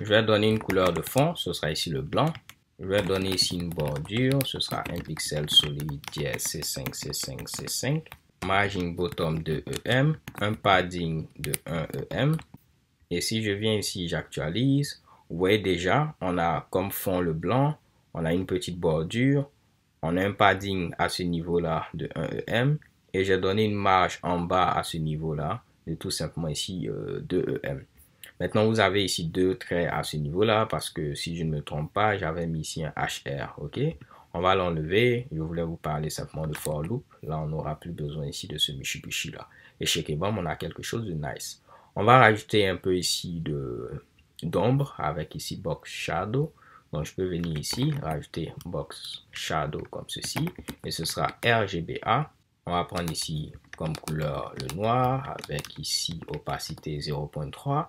Je vais donner une couleur de fond, ce sera ici le blanc. Je vais donner ici une bordure, ce sera un pixel solide dièse C5, C5, C5. Margin bottom de EM, un padding de 1 EM. Et si je viens ici, j'actualise. Vous voyez déjà, on a comme fond le blanc, on a une petite bordure, on a un padding à ce niveau-là de 1 EM. Et j'ai donné une marge en bas à ce niveau-là de tout simplement ici 2 EM. Maintenant, vous avez ici deux traits à ce niveau-là parce que si je ne me trompe pas, j'avais mis ici un HR, ok? On va l'enlever. Je voulais vous parler simplement de for loop. Là, on n'aura plus besoin ici de ce michi là. Et chez Kebam, on a quelque chose de nice. On va rajouter un peu ici d'ombre avec ici box shadow. Donc, je peux venir ici, rajouter box shadow comme ceci. Et ce sera RGBA. On va prendre ici comme couleur le noir avec ici opacité 0.3.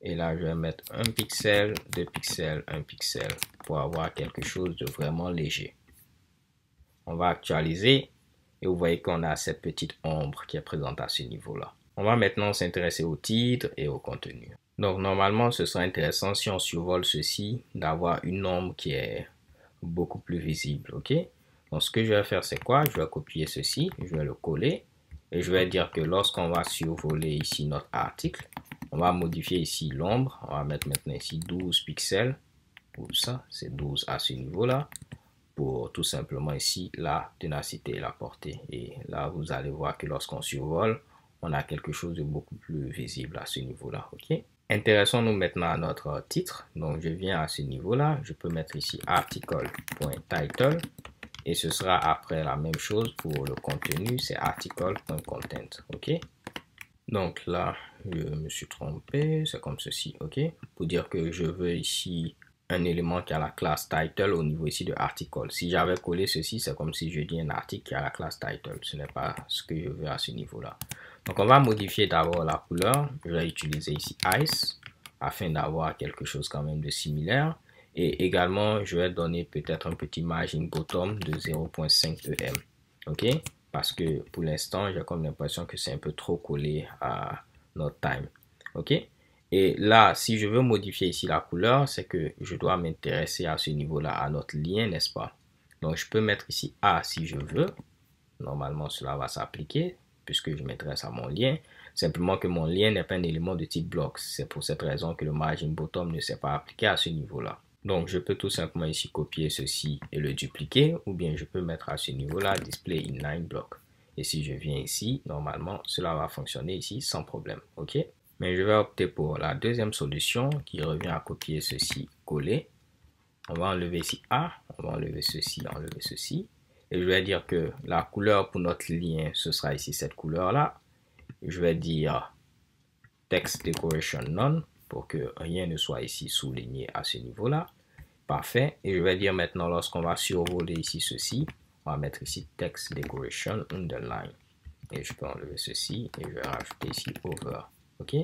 Et là, je vais mettre un pixel, 2 pixels, 1 pixel pour avoir quelque chose de vraiment léger. On va actualiser et vous voyez qu'on a cette petite ombre qui est présente à ce niveau-là. On va maintenant s'intéresser au titre et au contenu. Donc, normalement, ce serait intéressant si on survole ceci, d'avoir une ombre qui est beaucoup plus visible, ok? Donc, ce que je vais faire, c'est quoi? Je vais copier ceci, je vais le coller et je vais dire que lorsqu'on va survoler ici notre article, on va modifier ici l'ombre. On va mettre maintenant ici 12 pixels. Pour ça, c'est 12 à ce niveau-là. Pour tout simplement ici la ténacité et la portée. Et là, vous allez voir que lorsqu'on survole, on a quelque chose de beaucoup plus visible à ce niveau-là. Ok. Intéressons-nous maintenant à notre titre. Donc, je viens à ce niveau-là. Je peux mettre ici article.title. Et ce sera après la même chose pour le contenu. C'est article.content. Ok. Donc là, je me suis trompé, c'est comme ceci, ok? Pour dire que je veux ici un élément qui a la classe title au niveau ici de article. Si j'avais collé ceci, c'est comme si je dis un article qui a la classe title. Ce n'est pas ce que je veux à ce niveau-là. Donc on va modifier d'abord la couleur. Je vais utiliser ici Ice afin d'avoir quelque chose quand même de similaire. Et également, je vais donner peut-être un petit margin bottom de 0.5 EM, ok? Parce que pour l'instant, j'ai comme l'impression que c'est un peu trop collé à notre time. Ok? Et là, si je veux modifier ici la couleur, c'est que je dois m'intéresser à ce niveau-là, à notre lien, n'est-ce pas? Donc, je peux mettre ici A si je veux. Normalement, cela va s'appliquer puisque je m'intéresse à mon lien. Simplement que mon lien n'est pas un élément de type bloc. C'est pour cette raison que le margin bottom ne s'est pas appliqué à ce niveau-là. Donc, je peux tout simplement ici copier ceci et le dupliquer, ou bien je peux mettre à ce niveau-là display inline block. Et si je viens ici, normalement, cela va fonctionner ici sans problème, ok? Mais je vais opter pour la deuxième solution qui revient à copier ceci, coller. On va enlever ici A, on va enlever ceci, et je vais dire que la couleur pour notre lien, ce sera ici cette couleur-là. Je vais dire text decoration none, pour que rien ne soit ici souligné à ce niveau-là. Parfait. Et je vais dire maintenant, lorsqu'on va survoler ici ceci, on va mettre ici text decoration underline. Et je peux enlever ceci et je vais rajouter ici over. Ok.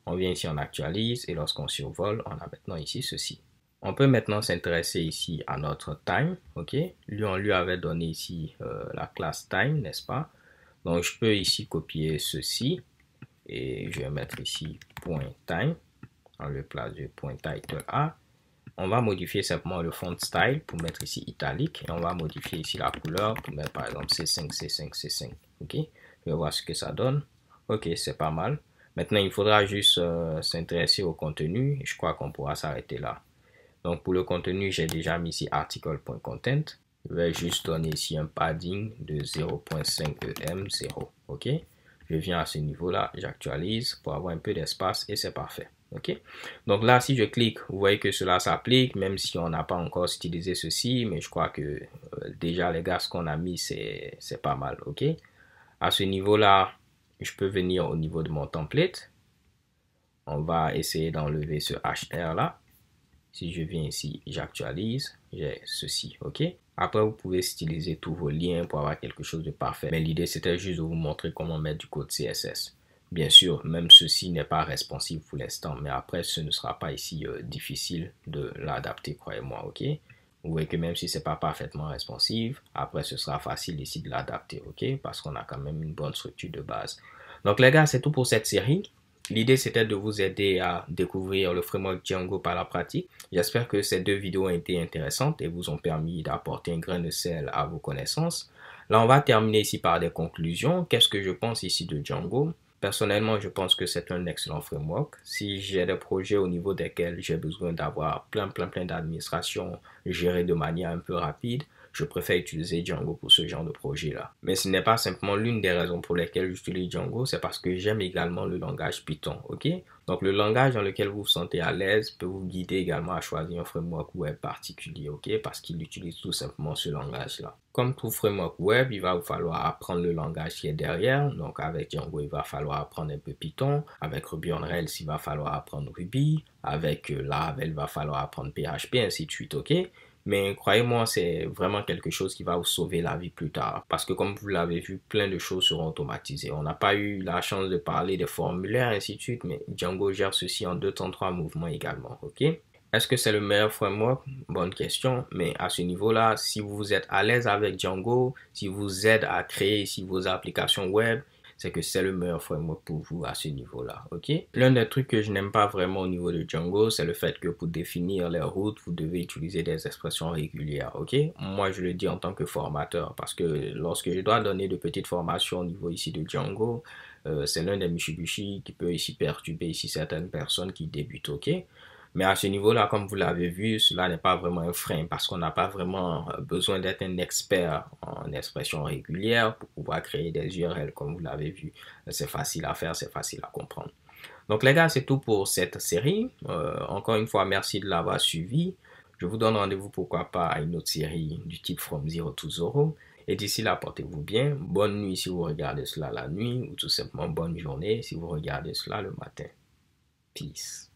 On vient ici, on actualise et lorsqu'on survole, on a maintenant ici ceci. On peut maintenant s'intéresser ici à notre time. Ok. On lui avait donné ici la classe time, n'est-ce pas? Donc je peux ici copier ceci. Et je vais mettre ici point time en le place du point title A. On va modifier simplement le font style pour mettre ici italique et on va modifier ici la couleur pour mettre par exemple C5, C5, C5. Ok, je vais voir ce que ça donne. Ok, c'est pas mal. Maintenant, il faudra juste s'intéresser au contenu et je crois qu'on pourra s'arrêter là. Donc pour le contenu, j'ai déjà mis ici article.content. Je vais juste donner ici un padding de 0.5 EM0. Ok. Je viens à ce niveau-là, j'actualise pour avoir un peu d'espace et c'est parfait. Ok. Donc là, si je clique, vous voyez que cela s'applique, même si on n'a pas encore stylisé ceci, mais je crois que déjà les gars, ce qu'on a mis, c'est pas mal. Ok. À ce niveau-là, je peux venir au niveau de mon template. On va essayer d'enlever ce HR là. Si je viens ici, j'actualise, j'ai ceci, ok? Après, vous pouvez styliser tous vos liens pour avoir quelque chose de parfait. Mais l'idée, c'était juste de vous montrer comment mettre du code CSS. Bien sûr, même ceci n'est pas responsive pour l'instant, mais après, ce ne sera pas ici difficile de l'adapter, croyez-moi, ok? Vous voyez que même si c'est pas parfaitement responsive, après, ce sera facile ici de l'adapter, ok? Parce qu'on a quand même une bonne structure de base. Donc, les gars, c'est tout pour cette série. L'idée, c'était de vous aider à découvrir le framework Django par la pratique. J'espère que ces deux vidéos ont été intéressantes et vous ont permis d'apporter un grain de sel à vos connaissances. Là, on va terminer ici par des conclusions. Qu'est-ce que je pense ici de Django? Personnellement, je pense que c'est un excellent framework. Si j'ai des projets au niveau desquels j'ai besoin d'avoir plein d'administration gérée de manière un peu rapide, je préfère utiliser Django pour ce genre de projet-là. Mais ce n'est pas simplement l'une des raisons pour lesquelles j'utilise Django, c'est parce que j'aime également le langage Python, ok? Donc le langage dans lequel vous vous sentez à l'aise peut vous guider également à choisir un framework web particulier, ok? Parce qu'il utilise tout simplement ce langage-là. Comme tout framework web, il va vous falloir apprendre le langage qui est derrière. Donc avec Django, il va falloir apprendre un peu Python. Avec Ruby on Rails, il va falloir apprendre Ruby. Avec Laravel, il va falloir apprendre PHP, ainsi de suite, ok? Mais croyez-moi, c'est vraiment quelque chose qui va vous sauver la vie plus tard. Parce que comme vous l'avez vu, plein de choses seront automatisées. On n'a pas eu la chance de parler des formulaires, ainsi de suite, mais Django gère ceci en 2 temps 3 mouvements également, ok? Est-ce que c'est le meilleur framework? Bonne question, mais à ce niveau-là, si vous êtes à l'aise avec Django, si vous aide à créer ici vos applications web, c'est que c'est le meilleur framework pour vous à ce niveau-là, ok? L'un des trucs que je n'aime pas vraiment au niveau de Django, c'est le fait que pour définir les routes, vous devez utiliser des expressions régulières, ok? Moi, je le dis en tant que formateur, parce que lorsque je dois donner de petites formations au niveau ici de Django, c'est l'un des Mitsubishi qui peut ici perturber ici certaines personnes qui débutent, ok? Mais à ce niveau-là, comme vous l'avez vu, cela n'est pas vraiment un frein parce qu'on n'a pas vraiment besoin d'être un expert en expression régulière pour pouvoir créer des URL comme vous l'avez vu. C'est facile à faire, c'est facile à comprendre. Donc les gars, c'est tout pour cette série. Encore une fois, merci de l'avoir suivi. Je vous donne rendez-vous pourquoi pas à une autre série du type From Zero to Zero. Et d'ici là, portez-vous bien. Bonne nuit si vous regardez cela la nuit ou tout simplement bonne journée si vous regardez cela le matin. Peace.